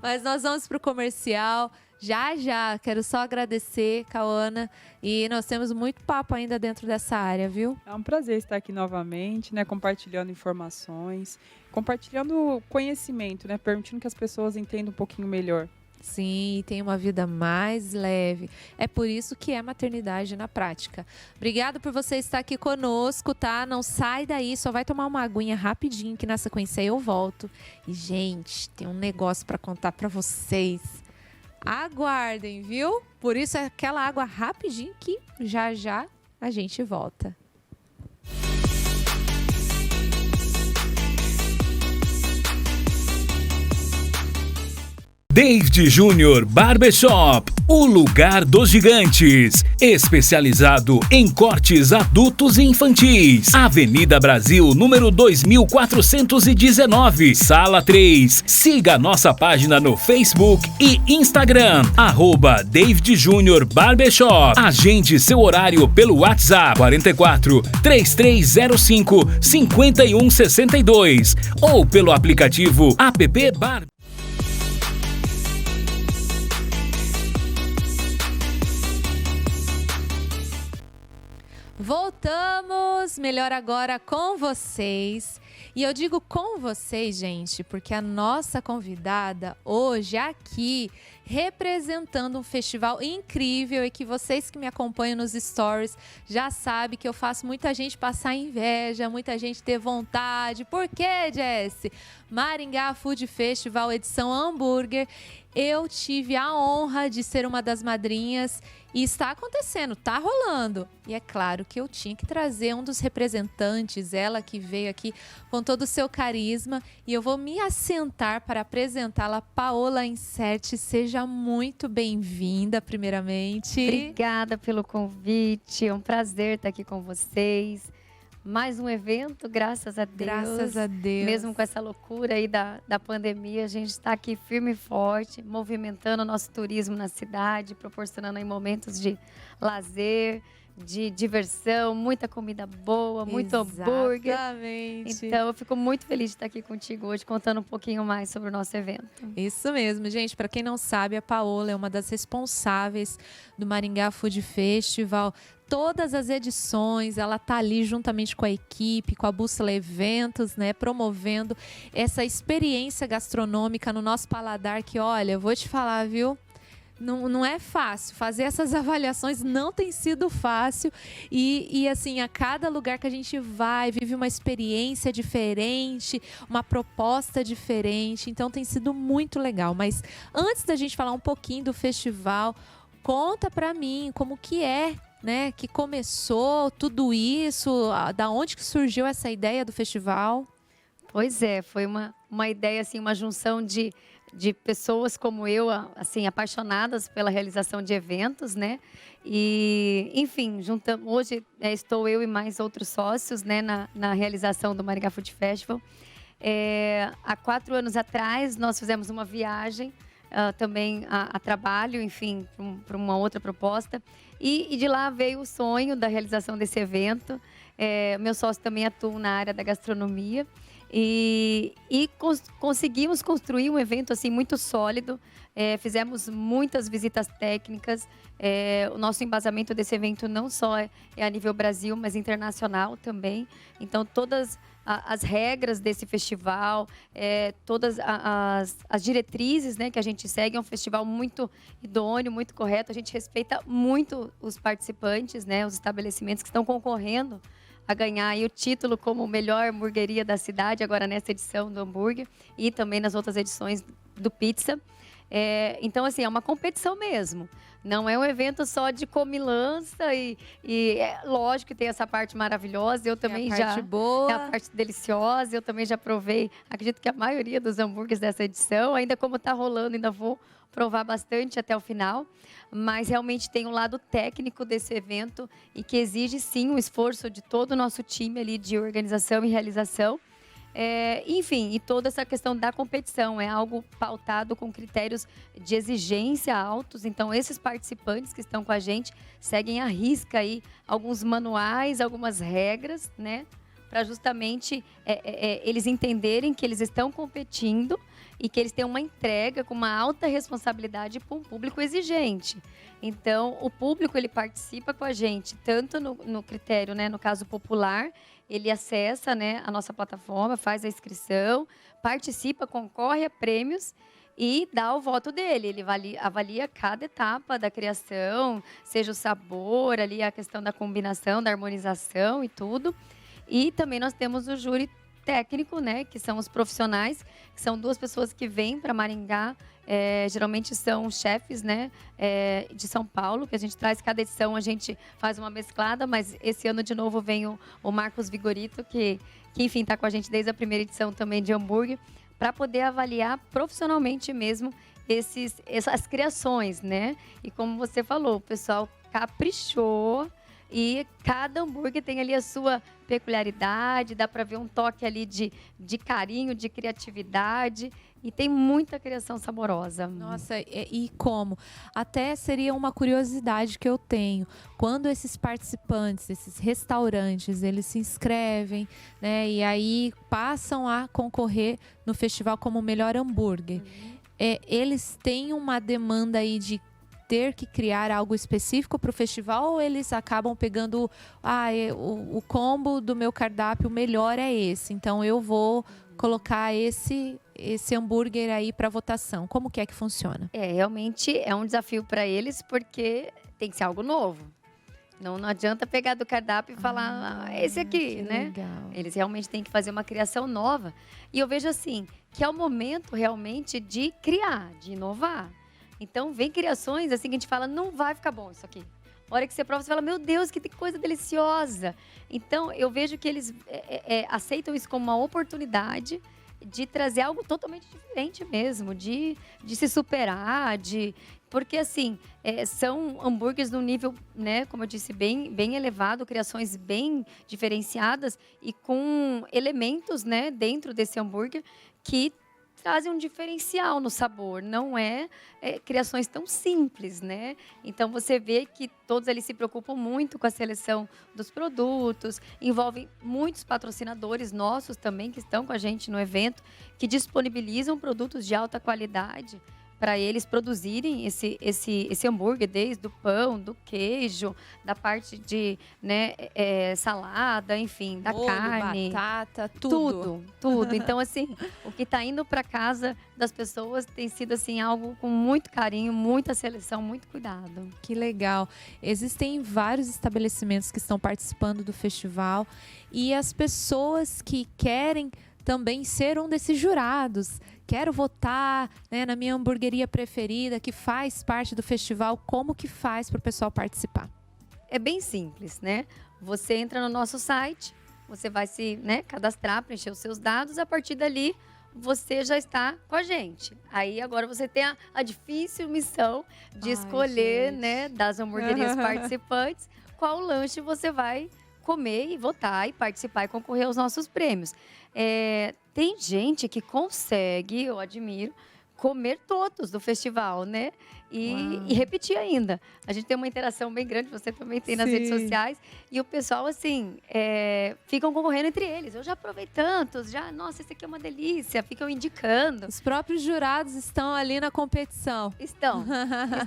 Mas nós vamos pro comercial. Já. Quero só agradecer, Cauana. E nós temos muito papo ainda dentro dessa área, viu? É um prazer estar aqui novamente, né? Compartilhando informações, compartilhando conhecimento, né? Permitindo que as pessoas entendam um pouquinho melhor. Sim, tem uma vida mais leve. É por isso que é maternidade na prática. Obrigada por você estar aqui conosco, tá? Não sai daí, só vai tomar uma aguinha rapidinho, que na sequência eu volto. E, gente, tem um negócio para contar para vocês. Aguardem, viu? Por isso é aquela água rapidinho que já a gente volta. David Júnior Barbershop, o lugar dos gigantes, especializado em cortes adultos e infantis. Avenida Brasil, número 2419, Sala 3. Siga nossa página no Facebook e Instagram, @David Júnior Barbershop. Agende seu horário pelo WhatsApp 44 3305 5162 ou pelo aplicativo app Bar. Voltamos, melhor agora com vocês. E eu digo com vocês, gente, porque a nossa convidada hoje aqui, representando um festival incrível e que vocês que me acompanham nos stories já sabem que eu faço muita gente passar inveja, muita gente ter vontade. Por quê, Jesse? Maringá Food Festival, edição hambúrguer. Eu tive a honra de ser uma das madrinhas e está acontecendo, está rolando. E é claro que eu tinha que trazer um dos representantes, ela que veio aqui com todo o seu carisma. E eu vou me assentar para apresentá-la, Paola Incerti. Seja muito bem-vinda, primeiramente. Obrigada pelo convite, é um prazer estar aqui com vocês. Mais um evento, graças a Deus. Graças a Deus. Mesmo com essa loucura aí da pandemia, a gente está aqui firme e forte, movimentando o nosso turismo na cidade, proporcionando aí momentos de lazer, de diversão, muita comida boa, muito hambúrguer. Exatamente. Então, eu fico muito feliz de estar aqui contigo hoje, contando um pouquinho mais sobre o nosso evento. Isso mesmo, gente. Para quem não sabe, a Paola é uma das responsáveis do Maringá Food Festival. Todas as edições, ela tá ali juntamente com a equipe, com a Bússola Eventos, né, promovendo essa experiência gastronômica no nosso paladar que, olha, eu vou te falar, viu? Não é fácil, fazer essas avaliações não tem sido fácil e assim, a cada lugar que a gente vai, vive uma experiência diferente, uma proposta diferente, então tem sido muito legal. Mas antes da gente falar um pouquinho do festival, conta pra mim como que é, né, que começou tudo isso, da onde que surgiu essa ideia do festival? Pois é, foi uma ideia, assim, uma junção de pessoas como eu, assim, apaixonadas pela realização de eventos, né? E, enfim, hoje estou eu e mais outros sócios, né, na realização do Maringá Food Festival. Há 4 anos atrás, nós fizemos uma viagem também a trabalho, enfim, para uma outra proposta. E de lá veio o sonho da realização desse evento. Meu sócio também atua na área da gastronomia. E conseguimos construir um evento assim muito sólido. Fizemos muitas visitas técnicas. O nosso embasamento desse evento não só é a nível Brasil, mas internacional também. Então, todas as regras desse festival, todas as diretrizes, né, que a gente segue, é um festival muito idôneo, muito correto. A gente respeita muito os participantes, né, os estabelecimentos que estão concorrendo a ganhar aí o título como melhor hamburgueria da cidade, agora nessa edição do hambúrguer e também nas outras edições do pizza. Então, assim, é uma competição mesmo. Não é um evento só de comilança e lógico que tem essa parte maravilhosa. Eu também a parte boa. É a parte deliciosa. Eu também já provei, acredito que a maioria dos hambúrgueres dessa edição. Ainda como está rolando, ainda vou provar bastante até o final. Mas realmente tem um lado técnico desse evento e que exige, sim, um esforço de todo o nosso time ali de organização e realização. Enfim, e toda essa questão da competição é algo pautado com critérios de exigência altos. Então, esses participantes que estão com a gente seguem à risca aí alguns manuais, algumas regras, né? Para justamente eles entenderem que eles estão competindo e que eles têm uma entrega com uma alta responsabilidade para um público exigente. Então, o público ele participa com a gente, tanto no critério, né, no caso popular, ele acessa, né, a nossa plataforma, faz a inscrição, participa, concorre a prêmios e dá o voto dele. Ele avalia cada etapa da criação, seja o sabor, ali a questão da combinação, da harmonização e tudo. E também nós temos o júri técnico, né, que são os profissionais, que são 2 pessoas que vêm para Maringá, geralmente são chefes, né, de São Paulo, que a gente traz cada edição, a gente faz uma mesclada, mas esse ano de novo vem o Marcos Vigorito, que enfim, está com a gente desde a primeira edição também de hambúrguer, para poder avaliar profissionalmente mesmo essas criações, né? E como você falou, o pessoal caprichou. E cada hambúrguer tem ali a sua peculiaridade, dá para ver um toque ali de carinho, de criatividade. E tem muita criação saborosa. Nossa, e como? Até seria uma curiosidade que eu tenho. Quando esses participantes, esses restaurantes, eles se inscrevem, né? E aí passam a concorrer no festival como o melhor hambúrguer. Eles têm uma demanda aí de ter que criar algo específico para o festival, ou eles acabam pegando o combo do meu cardápio melhor é esse, então eu vou colocar esse hambúrguer aí para votação? Como que é que funciona? Realmente é um desafio para eles, porque tem que ser algo novo. Não adianta pegar do cardápio e falar, esse aqui, né? Legal. Eles realmente têm que fazer uma criação nova. E eu vejo assim, que é o momento realmente de criar, de inovar. Então, vem criações assim que a gente fala, não vai ficar bom isso aqui. A hora que você prova, você fala, meu Deus, que coisa deliciosa. Então, eu vejo que eles aceitam isso como uma oportunidade de trazer algo totalmente diferente mesmo, de se superar, porque assim, são hambúrgueres num nível, né, como eu disse, bem elevado, criações bem diferenciadas e com elementos, né, dentro desse hambúrguer que trazem um diferencial no sabor, não criações tão simples, né? Então você vê que todos eles se preocupam muito com a seleção dos produtos, envolvem muitos patrocinadores nossos também que estão com a gente no evento, que disponibilizam produtos de alta qualidade para eles produzirem esse hambúrguer, desde o pão, do queijo, da parte de salada, enfim, da molho, carne. batata, tudo. Então, assim, o que está indo para casa das pessoas tem sido assim, algo com muito carinho, muita seleção, muito cuidado. Que legal. Existem vários estabelecimentos que estão participando do festival e as pessoas que querem também ser um desses jurados. Quero votar, né, na minha hamburgueria preferida, que faz parte do festival. Como que faz para o pessoal participar? É bem simples, né? Você entra no nosso site, você vai se cadastrar, preencher os seus dados. A partir dali, você já está com a gente. Aí agora você tem a difícil missão de escolher, né, das hamburguerias participantes, qual lanche você vai comer e votar e participar e concorrer aos nossos prêmios. Tem gente que consegue, eu admiro, comer todos do festival, né? E repetir ainda. A gente tem uma interação bem grande, você também tem nas redes sociais. E o pessoal, assim, ficam concorrendo entre eles. Eu já provei tantos, nossa, esse aqui é uma delícia. Ficam indicando. Os próprios jurados estão ali na competição. Estão.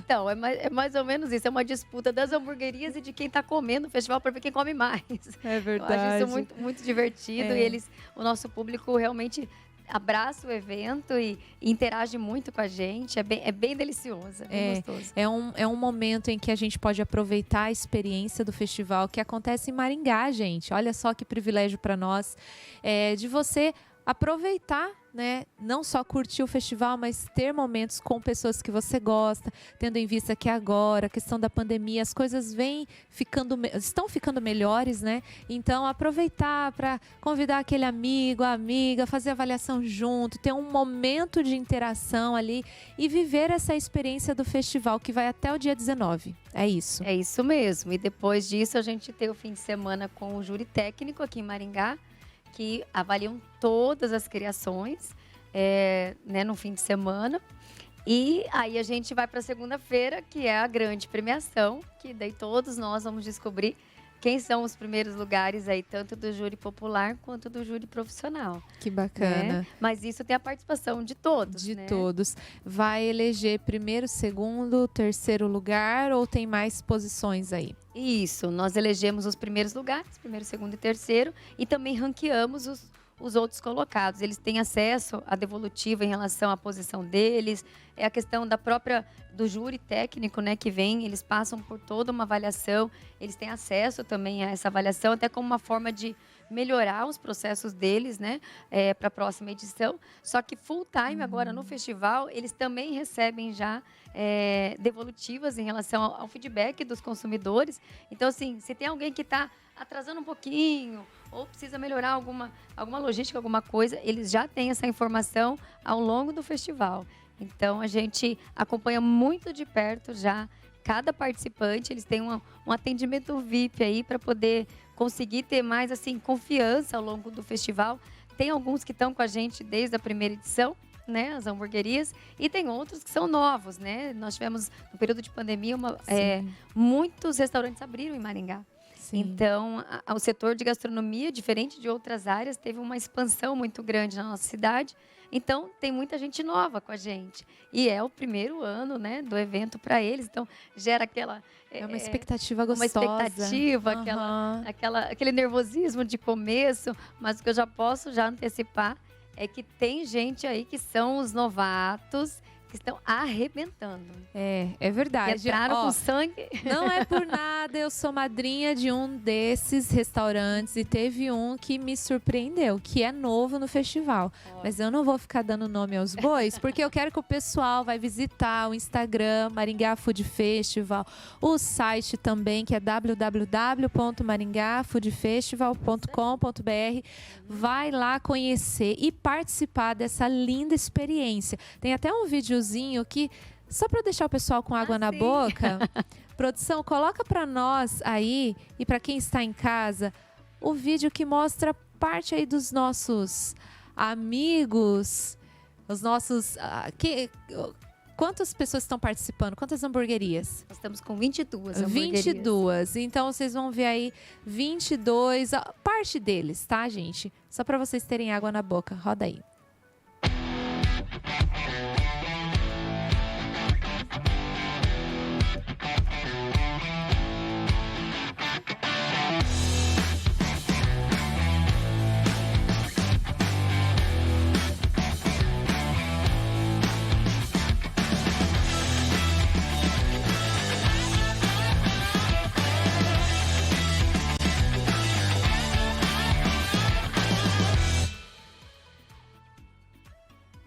É mais ou menos isso. É uma disputa das hamburguerias e de quem está comendo no festival para ver quem come mais. É verdade. Eu acho isso muito, muito divertido. E o nosso público realmente abraça o evento e interage muito com a gente. É bem delicioso, é bem gostoso. É um momento em que a gente pode aproveitar a experiência do festival que acontece em Maringá, gente. Olha só que privilégio para nós de você aproveitar, né? Não só curtir o festival, mas ter momentos com pessoas que você gosta, tendo em vista que agora, a questão da pandemia, as coisas estão ficando melhores, né? Então, aproveitar para convidar aquele amigo, a amiga, fazer avaliação junto, ter um momento de interação ali e viver essa experiência do festival que vai até o dia 19. É isso. É isso mesmo. E depois disso, a gente tem o fim de semana com o júri técnico aqui em Maringá, que avaliam todas as criações no fim de semana. E aí a gente vai para segunda-feira, que é a grande premiação, que daí todos nós vamos descobrir quem são os primeiros lugares aí, tanto do júri popular quanto do júri profissional. Que bacana. Né? Mas isso tem a participação de todos, De todos. Vai eleger primeiro, segundo, terceiro lugar ou tem mais posições aí? Isso, nós elegemos os primeiros lugares, primeiro, segundo e terceiro, e também ranqueamos os outros colocados. Eles têm acesso à devolutiva em relação à posição deles, é a questão do júri técnico, né, que vem, eles passam por toda uma avaliação, eles têm acesso também a essa avaliação, até como uma forma de melhorar os processos deles, né, para a próxima edição. Só que full time agora no festival, eles também recebem já devolutivas em relação ao feedback dos consumidores. Então, assim, se tem alguém que está atrasando um pouquinho ou precisa melhorar alguma logística, alguma coisa, eles já têm essa informação ao longo do festival. Então, a gente acompanha muito de perto já cada participante. Eles têm um atendimento VIP aí para poder conseguir ter mais assim confiança ao longo do festival. Tem alguns que estão com a gente desde a primeira edição, né, as hamburguerias, e tem outros que são novos, né? Nós tivemos, no período de pandemia, muitos restaurantes abriram em Maringá. Sim. Então, o setor de gastronomia, diferente de outras áreas, teve uma expansão muito grande na nossa cidade. Então, tem muita gente nova com a gente. E é o primeiro ano, né, do evento para eles. Então, gera aquela... É uma expectativa uma gostosa. expectativa, Aham. aquele nervosismo de começo. Mas o que eu já posso antecipar é que tem gente aí que são os novatos, que estão arrebentando. É verdade. Que entraram Ó, com sangue. não é por nada, eu sou madrinha de um desses restaurantes e teve um que me surpreendeu, que é novo no festival. Mas eu não vou ficar dando nome aos bois, porque eu quero que o pessoal vai visitar o Instagram Maringá Food Festival, o site também, que é www.maringafoodfestival.com.br. Vai lá conhecer e participar dessa linda experiência. Tem até um videozinho que, só para deixar o pessoal com água na sim. boca, produção, coloca para nós aí e para quem está em casa o vídeo que mostra parte aí dos nossos amigos, os nossos... quantas pessoas estão participando? Quantas hamburguerias? Nós estamos com 22 hamburguerias. 22. Então, vocês vão ver aí 22, parte deles, tá, gente? Só para vocês terem água na boca. Roda aí.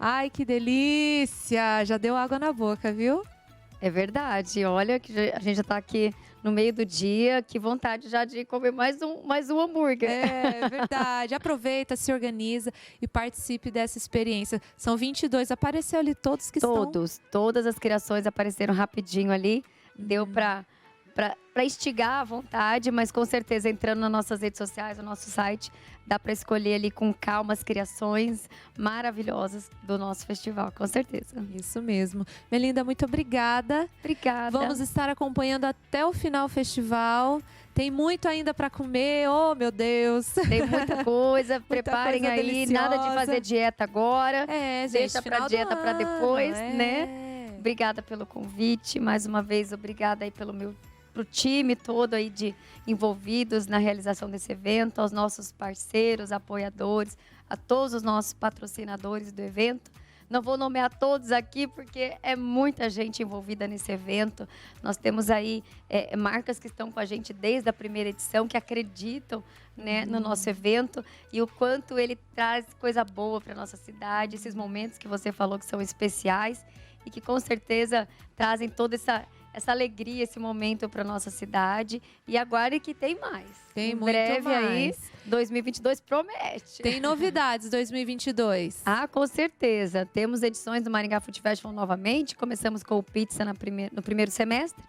Ai, que delícia! Já deu água na boca, viu? É verdade. Olha, que a gente já está aqui no meio do dia. Que vontade já de comer mais um hambúrguer. É verdade. Aproveita, se organiza e participe dessa experiência. São 22. Apareceu ali todos que estão... Todas as criações apareceram rapidinho ali. Deu para instigar à vontade, mas com certeza entrando nas nossas redes sociais, no nosso site, dá para escolher ali com calma as criações maravilhosas do nosso festival, com certeza. Isso mesmo. Melinda, muito obrigada. Obrigada. Vamos estar acompanhando até o final do festival. Tem muito ainda para comer, oh meu Deus. Tem muita coisa, preparem coisa aí, deliciosa. nada de fazer dieta agora. É, gente, deixa para final do dieta para depois, ano, né? Obrigada pelo convite, mais uma vez, obrigada aí pro time todo aí de envolvidos na realização desse evento, aos nossos parceiros, apoiadores, a todos os nossos patrocinadores do evento. Não vou nomear todos aqui porque é muita gente envolvida nesse evento. Nós temos aí marcas que estão com a gente desde a primeira edição, que acreditam, né, no nosso evento e o quanto ele traz coisa boa para nossa cidade, esses momentos que você falou que são especiais e que com certeza trazem toda essa alegria, esse momento para nossa cidade. E aguarde que tem mais. Tem em muito breve mais. Aí, 2022 promete. Tem novidades 2022. Ah, com certeza. Temos edições do Maringá Food Festival novamente. Começamos com o pizza no primeiro semestre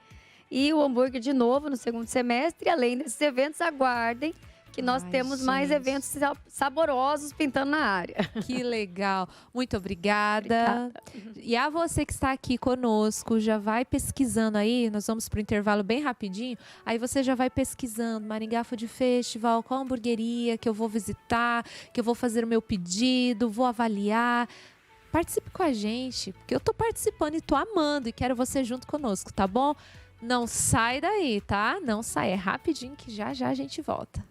e o hambúrguer de novo no segundo semestre. E além desses eventos, aguardem que nós temos mais eventos saborosos pintando na área. Que legal. Muito obrigada. E a você que está aqui conosco, já vai pesquisando aí, nós vamos para o intervalo bem rapidinho, aí você já vai pesquisando Maringá Food Festival, qual hamburgueria que eu vou visitar, que eu vou fazer o meu pedido, vou avaliar. Participe com a gente, porque eu tô participando e tô amando e quero você junto conosco, tá bom? Não sai daí, tá? Não sai, é rapidinho que já a gente volta.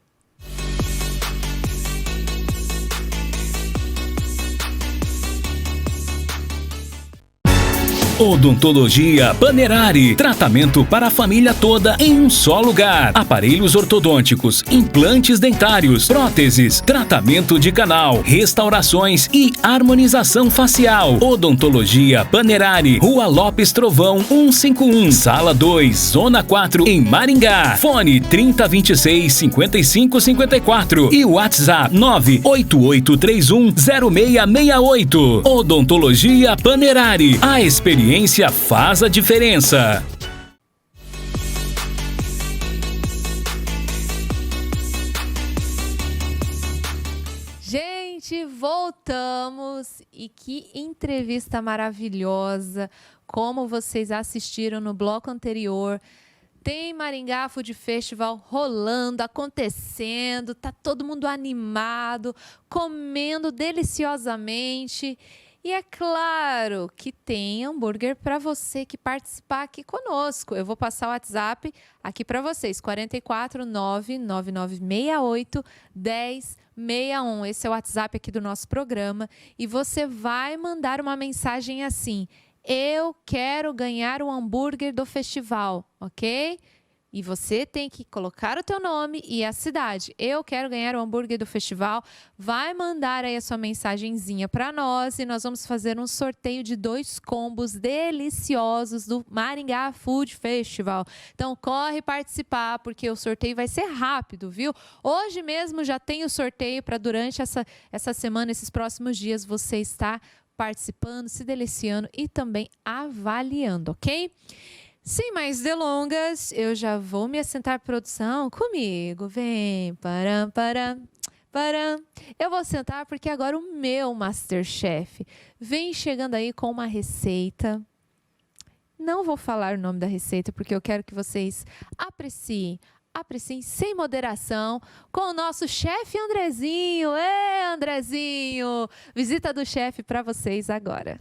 Odontologia Panerari. Tratamento para a família toda em um só lugar. Aparelhos ortodônticos, implantes dentários, próteses, tratamento de canal, restaurações e harmonização facial. Odontologia Panerari. Rua Lopes Trovão 151, Sala 2, Zona 4, em Maringá. Fone 3026-5554 e WhatsApp 988310668. Odontologia Panerari. A experiência faz a diferença. Gente, voltamos e que entrevista maravilhosa. Como vocês assistiram no bloco anterior, Tem Maringá Food Festival rolando, acontecendo, tá todo mundo animado, comendo deliciosamente. E é claro que tem hambúrguer para você que participar aqui conosco. Eu vou passar o WhatsApp aqui para vocês, 449-9968-1061. Esse é o WhatsApp aqui do nosso programa. E você vai mandar uma mensagem assim: eu quero ganhar o hambúrguer do festival, ok? E você tem que colocar o teu nome e a cidade. Eu quero ganhar o hambúrguer do festival. Vai mandar aí a sua mensagenzinha para nós e nós vamos fazer um sorteio de 2 combos deliciosos do Maringá Food Festival. Então corre participar, porque o sorteio vai ser rápido, viu? Hoje mesmo já tem o sorteio para durante essa semana, esses próximos dias, você está participando, se deliciando e também avaliando, ok? Sem mais delongas, eu já vou me assentar, produção, comigo. Vem, param. Eu vou sentar porque agora o meu Masterchef vem chegando aí com uma receita. Não vou falar o nome da receita porque eu quero que vocês apreciem sem moderação com o nosso chefe Andrezinho. Andrezinho! Visita do chefe para vocês agora.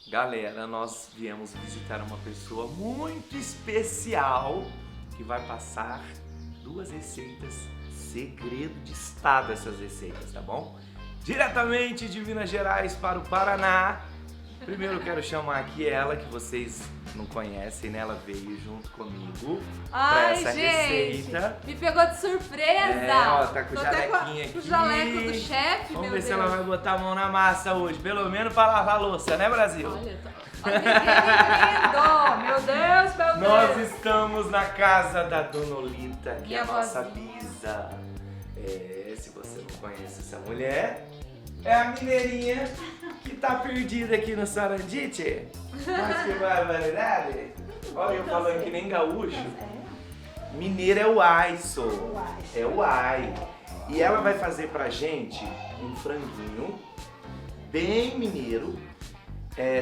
Galera, nós viemos visitar uma pessoa muito especial que vai passar 2 receitas, segredo de estado essas receitas, tá bom? Diretamente de Minas Gerais para o Paraná. Primeiro eu quero chamar aqui ela, que vocês não conhecem, né? Ela veio junto comigo pra essa receita. Me pegou de surpresa! Ó, tá com o jalequinho aqui. O jaleco do chefe, Vamos meu ver Deus. se ela vai botar a mão na massa hoje, pelo menos pra lavar a louça, né, Brasil? Olha lindo! Meu Deus, meu Deus! Nós estamos na casa da Dona Olita, que é a nossa vozinha. bisa. Se você não conhece essa mulher, é a mineirinha que tá perdida aqui no Sarandite. Mas que barbaridade! Olha eu falando que nem gaúcho. Mineiro é o ai, sou. É o ai. E ela vai fazer pra gente um franguinho bem mineiro.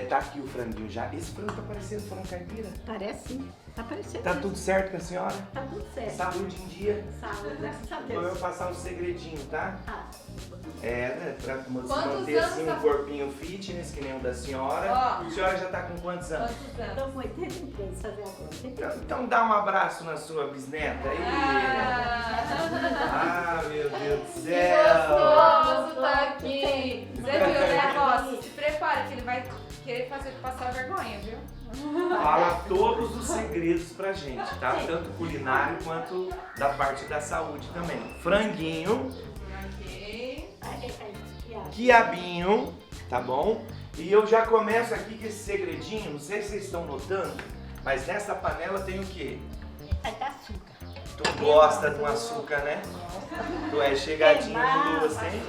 Tá aqui o franguinho já. Esse frango tá parecendo frango caipira? Parece sim, tá parecendo. Tá tudo certo com a senhora? Tá tudo certo. Saúde em dia. Saúde, graças a Vou Deus. eu passar um segredinho, tá? Ah, Né? Pra se Quantos manter anos assim tá- um corpinho fitness, que nem o da senhora. Ó. A senhora já tá com quantos anos? tô com 83, fazer agora. Então dá um abraço na sua bisneta aí. Ah, meu Deus do céu. Gostoso tá aqui. Você viu, né, Boss? Se prepara que ele vai querer fazer passar vergonha, viu? Fala todos os segredos pra gente, tá? Tanto culinário quanto da parte da saúde também. Franguinho, Ok. quiabinho, tá bom? E eu já começo aqui com esse segredinho, não sei se vocês estão notando, mas nessa panela tem o quê? Vai dar açúcar. Tu gosta de um açúcar, né? Tu é chegadinho no doce, hein?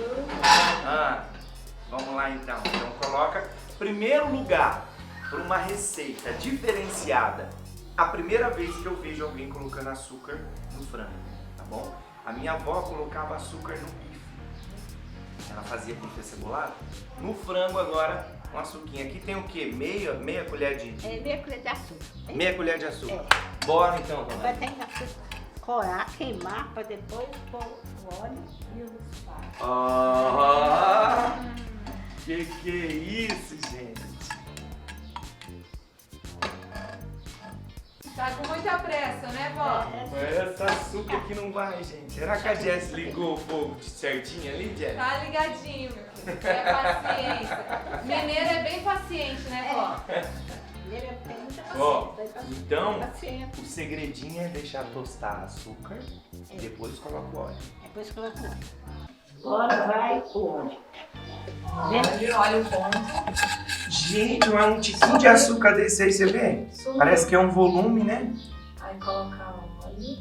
Vamos lá então. Então coloca, primeiro lugar, para uma receita diferenciada, a primeira vez que eu vejo alguém colocando açúcar no frango, tá bom? A minha avó colocava açúcar no bife. Ela fazia bife acebolado. No frango agora, um açuquinha. Aqui tem o quê? Meia colher de... Meia colher de açúcar. Meia colher de açúcar. Bora então, dona. Agora tem que corar, queimar, para depois pôr o óleo e o Ah, que é isso, gente? Tá com muita pressa, né, vó? Essa açúcar aqui não vai, gente. Será que a Jess ligou o fogo de certinho ali, Jess? Tá ligadinho, meu filho. É paciência. Mineiro é bem paciente, né, vó? Ó, então, Paciência. o segredinho é deixar tostar açúcar e depois coloca o óleo. Depois coloca o óleo. Agora vai o óleo. Olha o ponto. Gente, mas um tiquinho de açúcar desse aí, você vê? Parece que é um volume, né? Aí colocar o óleo.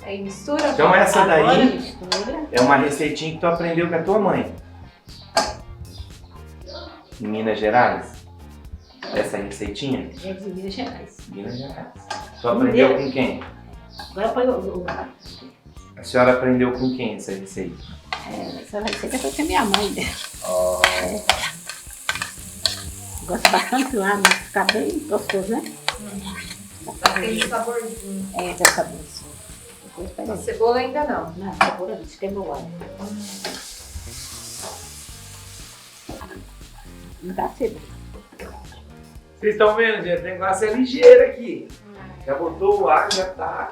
Aí mistura. Então essa Agora daí mistura. é uma receitinha que tu aprendeu com a tua mãe. Em Minas Gerais. Essa receitinha? É de Minas Gerais. Minas Gerais. Tu aprendeu com quem? Agora põe o... A senhora aprendeu com quem essa receita? Essa receita foi com a minha mãe. Oh. Gosto bastante lá, mas fica bem gostoso, né? Aquele saborzinho. É, tem saborzinho. Depois pega A cebola ainda não. Não, cebola não, cebola. Não dá cebola. Vocês estão vendo, gente? O negócio é ligeiro aqui. Já botou o ar, já tá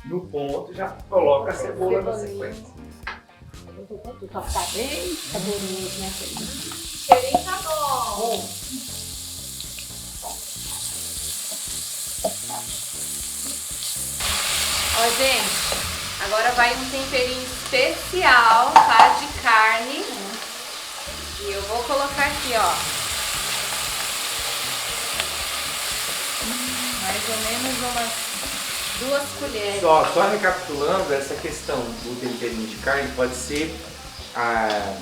no ponto, já coloca a cebola na sequência. Só ficar bem saboroso, né? Cheirinho tá bom. Ó, gente, agora vai um temperinho especial, tá? De carne. E eu vou colocar aqui, ó. Mais ou menos umas 2 colheres. Só recapitulando, essa questão do temperinho de carne pode ser a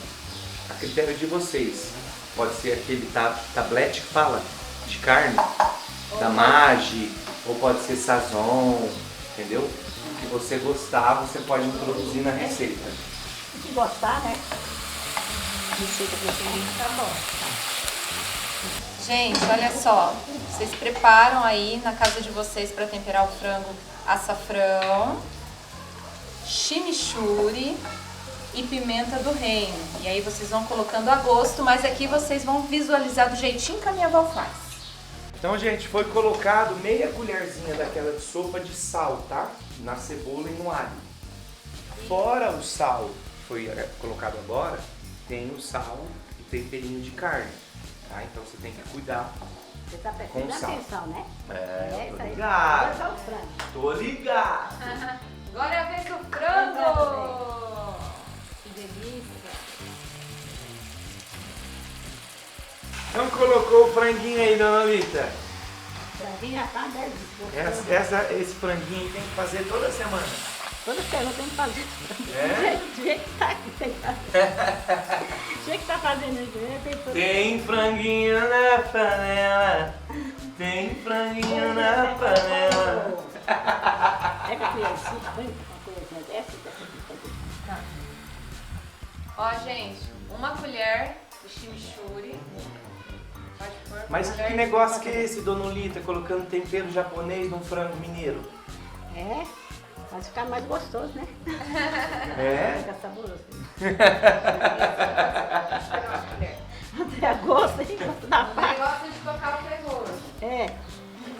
critério de vocês. Pode ser aquele tablete que fala de carne, da Maggi, ou pode ser Sazon, entendeu? O que você gostar, você pode introduzir na receita. Se gostar, né? Receita que você Tá bom. Gente, olha só. Vocês preparam aí na casa de vocês para temperar o frango açafrão, chimichurri e pimenta do reino. E aí vocês vão colocando a gosto, mas aqui vocês vão visualizar do jeitinho que a minha avó faz. Então, gente, foi colocado meia colherzinha daquela de sopa de sal, tá? Na cebola e no alho. Fora o sal que foi colocado agora, tem o sal e temperinho de carne, tá? Então você tem que cuidar. Você tá Com prestando sal. atenção, né? Tô isso aí. ligado. Agora tá o frango. Tô ligado. Agora é a vez do frango! Que delícia! Não colocou o franguinho aí, dona Lita? O franguinho já tá 10 dias. Esse franguinho tem que fazer toda semana. Toda semana tem que fazer. É? Do jeito que tá aqui, tem que fazer. Do jeito que tá fazendo isso, tem que fazer. Tem franguinho na panela. Tem franguinho na panela. Pega a colherzinha, põe uma colherzinha dessa aqui. Ó, gente, 1 colher de chimichurri. Pode pôr uma Mas colher que de- negócio que é esse, dona Lita, colocando tempero japonês num frango mineiro? É, vai ficar mais gostoso, né? É? Fica saboroso. Uma colher. Até gosto, hein? Gosto da Você faca. gosta de tocar o terror. É,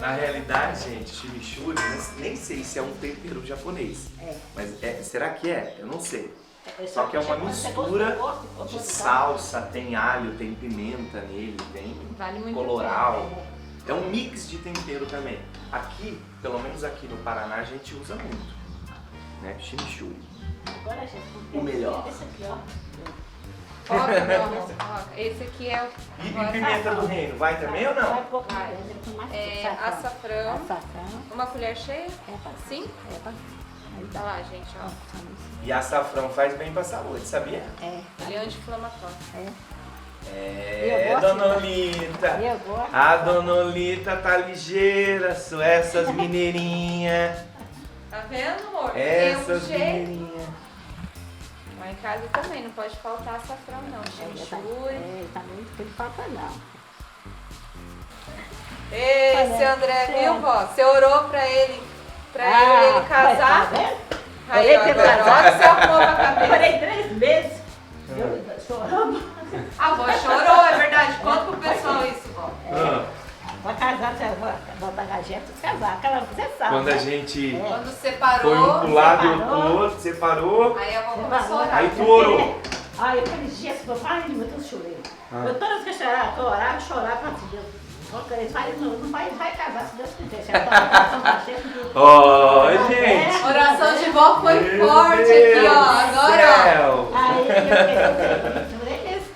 Na realidade, gente, chimichurri, nem sei se é um tempero japonês. é. Mas será que é? Eu não sei. É Só que é uma você mistura gostou, de salsa, tem alho, tem pimenta nele, tem Vale muito coloral. É um mix de tempero também. Aqui, pelo menos aqui no Paraná, a gente usa muito, né? Chimichurri. Agora, gente, O melhor. Esse aqui, ó. Foca, meu amor, foca. Esse aqui é o E pimenta do reino, vai também ou não? Vai pôr Vai. ele com mais açafrão. Açafrão. 1 colher cheia? É, pra Sim? É, pra... Aí Tá lá, gente, ó. E açafrão faz bem pra saúde, sabia? É, Ele é anti-inflamatório. É, Eu gosto dona de- Olita. eu gosto. A dona Olita tá ligeira, essas mineirinhas. Tá vendo, amor? Essas Tem um jeito. mineirinhas. Lá em casa também, não pode faltar açafrão, não. Chimichurri. É, tá muito que ele falta não. Esse André, Sim. viu, vó? Você orou pra ele casar. Tá vendo? Aí, Orei ó, pelo agora, casar. olha o que você arrumou pra cabeça. Orei 3 meses. Eu chorando. A avó chorou, é verdade. Conta pro pessoal isso, vó. Ah, Pra casar, você vai botar gajeta e casar. Aquela, você sabe. quando a né? gente Quando foi separou, um pro lado e outro pro separou. outro, separou. aí a avó Separou. começou a orar. Aí tu orou. Aí aqueles dias que eu falei, eu chorei. Ah. Eu todas as que eu orava, chorava pra Deus. Vai casar se Deus quiser. Você tá Ó, gente. A oração de vó foi Meu forte aqui, Deus ó. do Agora, ó. céu. Aí eu chorei mesmo.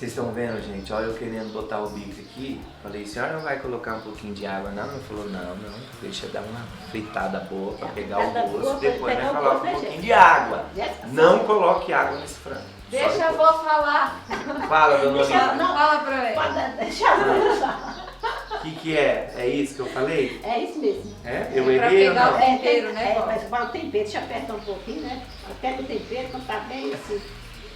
Vocês estão vendo, gente? Olha eu querendo botar o bife aqui. Falei, a senhora não vai colocar um pouquinho de água, não? Ele falou, não. Deixa dar uma fritada boa pra pegar o gosto. Depois nós coloca um pouquinho de água. Não coloque água nesse frango. Deixa a avó falar. Fala, dona Olivia. Não, Fala pra ele. deixa eu falar. O que é? É isso que eu falei? É isso mesmo. É? Eu pra errei ou pegar não? o tempero, né, vó? Mas igual o tempero, deixa eu apertar um pouquinho, né? Pega o tempero, quando tá bem assim.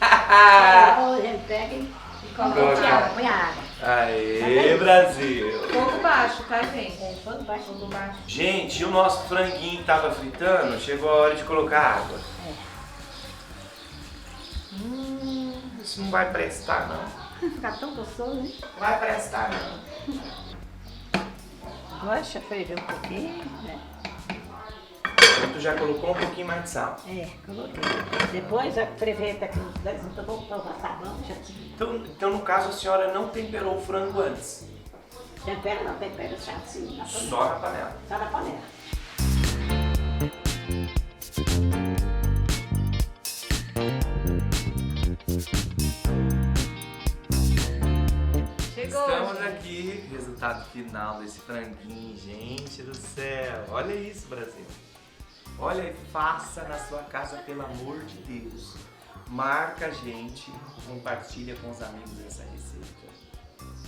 A gente pega e Coloca. põe a água. Aê, Brasil! Fogo baixo, tá, gente? Fogo baixo. Fogo baixo. Gente, e o nosso franguinho que tava fritando, chegou a hora de colocar água. Isso não vai prestar, não. Fica tão gostoso, né? Não vai prestar, não. Deixa eu ferver um pouquinho, né? Tu já colocou um pouquinho mais de sal. Coloquei. Depois a ferver até que uns 10 minutos, eu vou passar sabão, já te... Então, no caso, a senhora não temperou o frango antes? Tempera não, tempera só assim, na panela. Só na panela. Só na panela. Chegou. Estamos aqui, resultado final desse franguinho, gente do céu. Olha isso, Brasil. Olha e faça na sua casa, pelo amor de Deus. Marca a gente, compartilha com os amigos essa receita.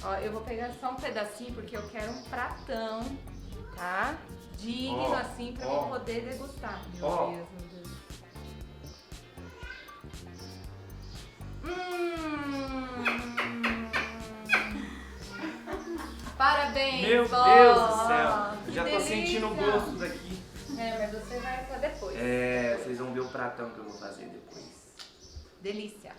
Ó, eu vou pegar só um pedacinho porque eu quero um pratão, tá? Digno Ó, assim pra eu poder degustar. Meu Ó. Deus, meu Deus. Parabéns, Meu vó. Deus do céu, Que já tô delícia. sentindo o gosto daqui. É, mas você vai pra depois. É, vocês vão ver o pratão que eu vou fazer depois. Delícia.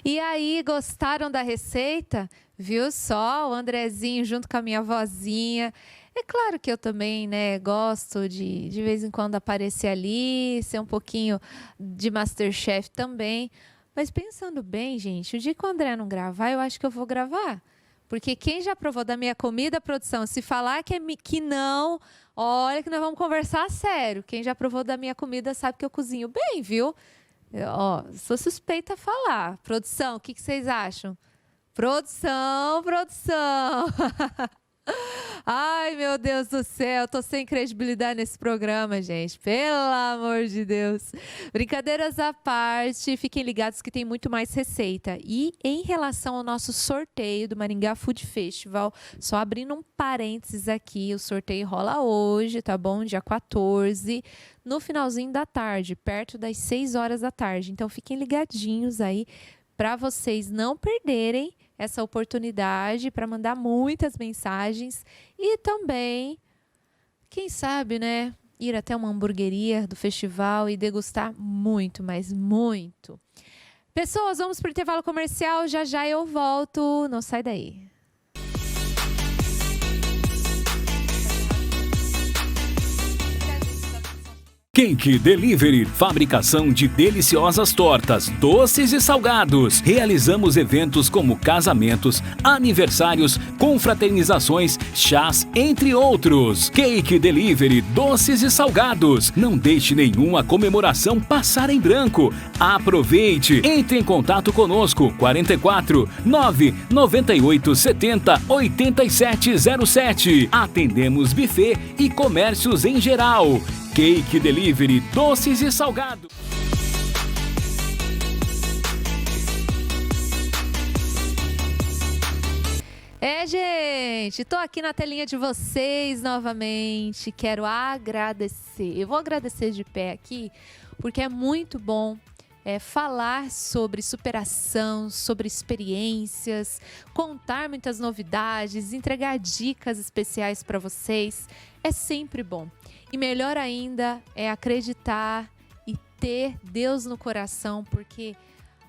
E aí, gostaram da receita? Viu só o Andrezinho junto com a minha vozinha? É claro que eu também, né, gosto de vez em quando aparecer ali, ser um pouquinho de MasterChef também. Mas pensando bem, gente, o dia que o André não gravar, eu acho que eu vou gravar. Porque quem já provou da minha comida, produção, se falar que não, olha que nós vamos conversar sério. Quem já provou da minha comida sabe que eu cozinho bem, viu? Ó, sou suspeita a falar. Produção, o que vocês acham? Produção. Ai, meu Deus do céu, tô sem credibilidade nesse programa, gente. Pelo amor de Deus. Brincadeiras à parte, fiquem ligados que tem muito mais receita. E em relação ao nosso sorteio do Maringá Food Festival, só abrindo um parênteses aqui, o sorteio rola hoje, tá bom? Dia 14, no finalzinho da tarde, perto das 6 horas da tarde. Então fiquem ligadinhos aí para vocês não perderem essa oportunidade para mandar muitas mensagens e também, quem sabe, né, ir até uma hamburgueria do festival e degustar muito, mas muito. Pessoas, vamos para o intervalo comercial, já eu volto, não sai daí. Cake Delivery, fabricação de deliciosas tortas, doces e salgados. Realizamos eventos como casamentos, aniversários, confraternizações, chás, entre outros. Cake Delivery, doces e salgados. Não deixe nenhuma comemoração passar em branco. Aproveite. Entre em contato conosco. 44 998 70 8707. Atendemos buffet e comércios em geral. Cake Delivery, doces e salgados. Gente, tô aqui na telinha de vocês novamente. Quero agradecer. Eu vou agradecer de pé aqui, porque é muito bom falar sobre superação, sobre experiências, contar muitas novidades, entregar dicas especiais para vocês. É sempre bom. E melhor ainda é acreditar e ter Deus no coração, porque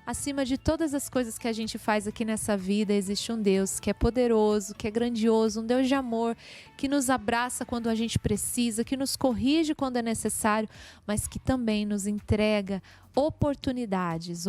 acima de todas as coisas que a gente faz aqui nessa vida, existe um Deus que é poderoso, que é grandioso, um Deus de amor, que nos abraça quando a gente precisa, que nos corrige quando é necessário, mas que também nos entrega oportunidades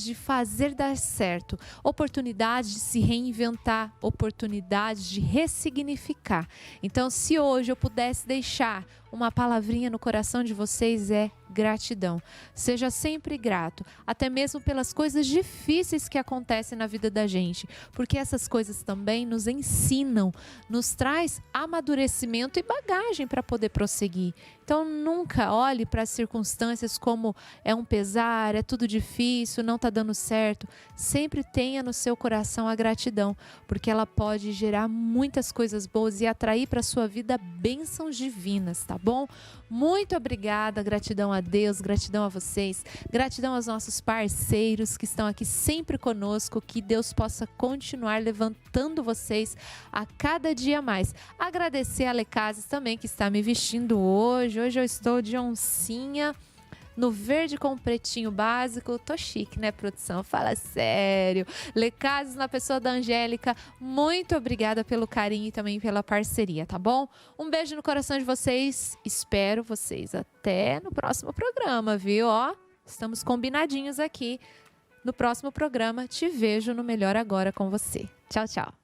de fazer dar certo, oportunidades de se reinventar, oportunidades de ressignificar. Então, se hoje eu pudesse deixar uma palavrinha no coração de vocês, é gratidão. Seja sempre grato, até mesmo pelas coisas difíceis que acontecem na vida da gente, porque essas coisas também nos ensinam, nos traz amadurecimento e bagagem para poder prosseguir. Então, nunca olhe para as circunstâncias como é um pesar, é tudo difícil, não está dando certo. Sempre tenha no seu coração a gratidão, porque ela pode gerar muitas coisas boas e atrair para a sua vida bênçãos divinas, tá bom? Muito obrigada, gratidão a Deus, gratidão a vocês, gratidão aos nossos parceiros que estão aqui sempre conosco, que Deus possa continuar levantando vocês a cada dia mais. Agradecer a Lecazes também, que está me vestindo hoje. Hoje eu estou de oncinha, no verde com pretinho básico. Tô chique, né, produção? Fala sério. Lecazes, na pessoa da Angélica, muito obrigada pelo carinho e também pela parceria, tá bom? Um beijo no coração de vocês. Espero vocês até no próximo programa, viu? Ó, estamos combinadinhos aqui. No próximo programa, te vejo no Melhor Agora com você. Tchau, tchau.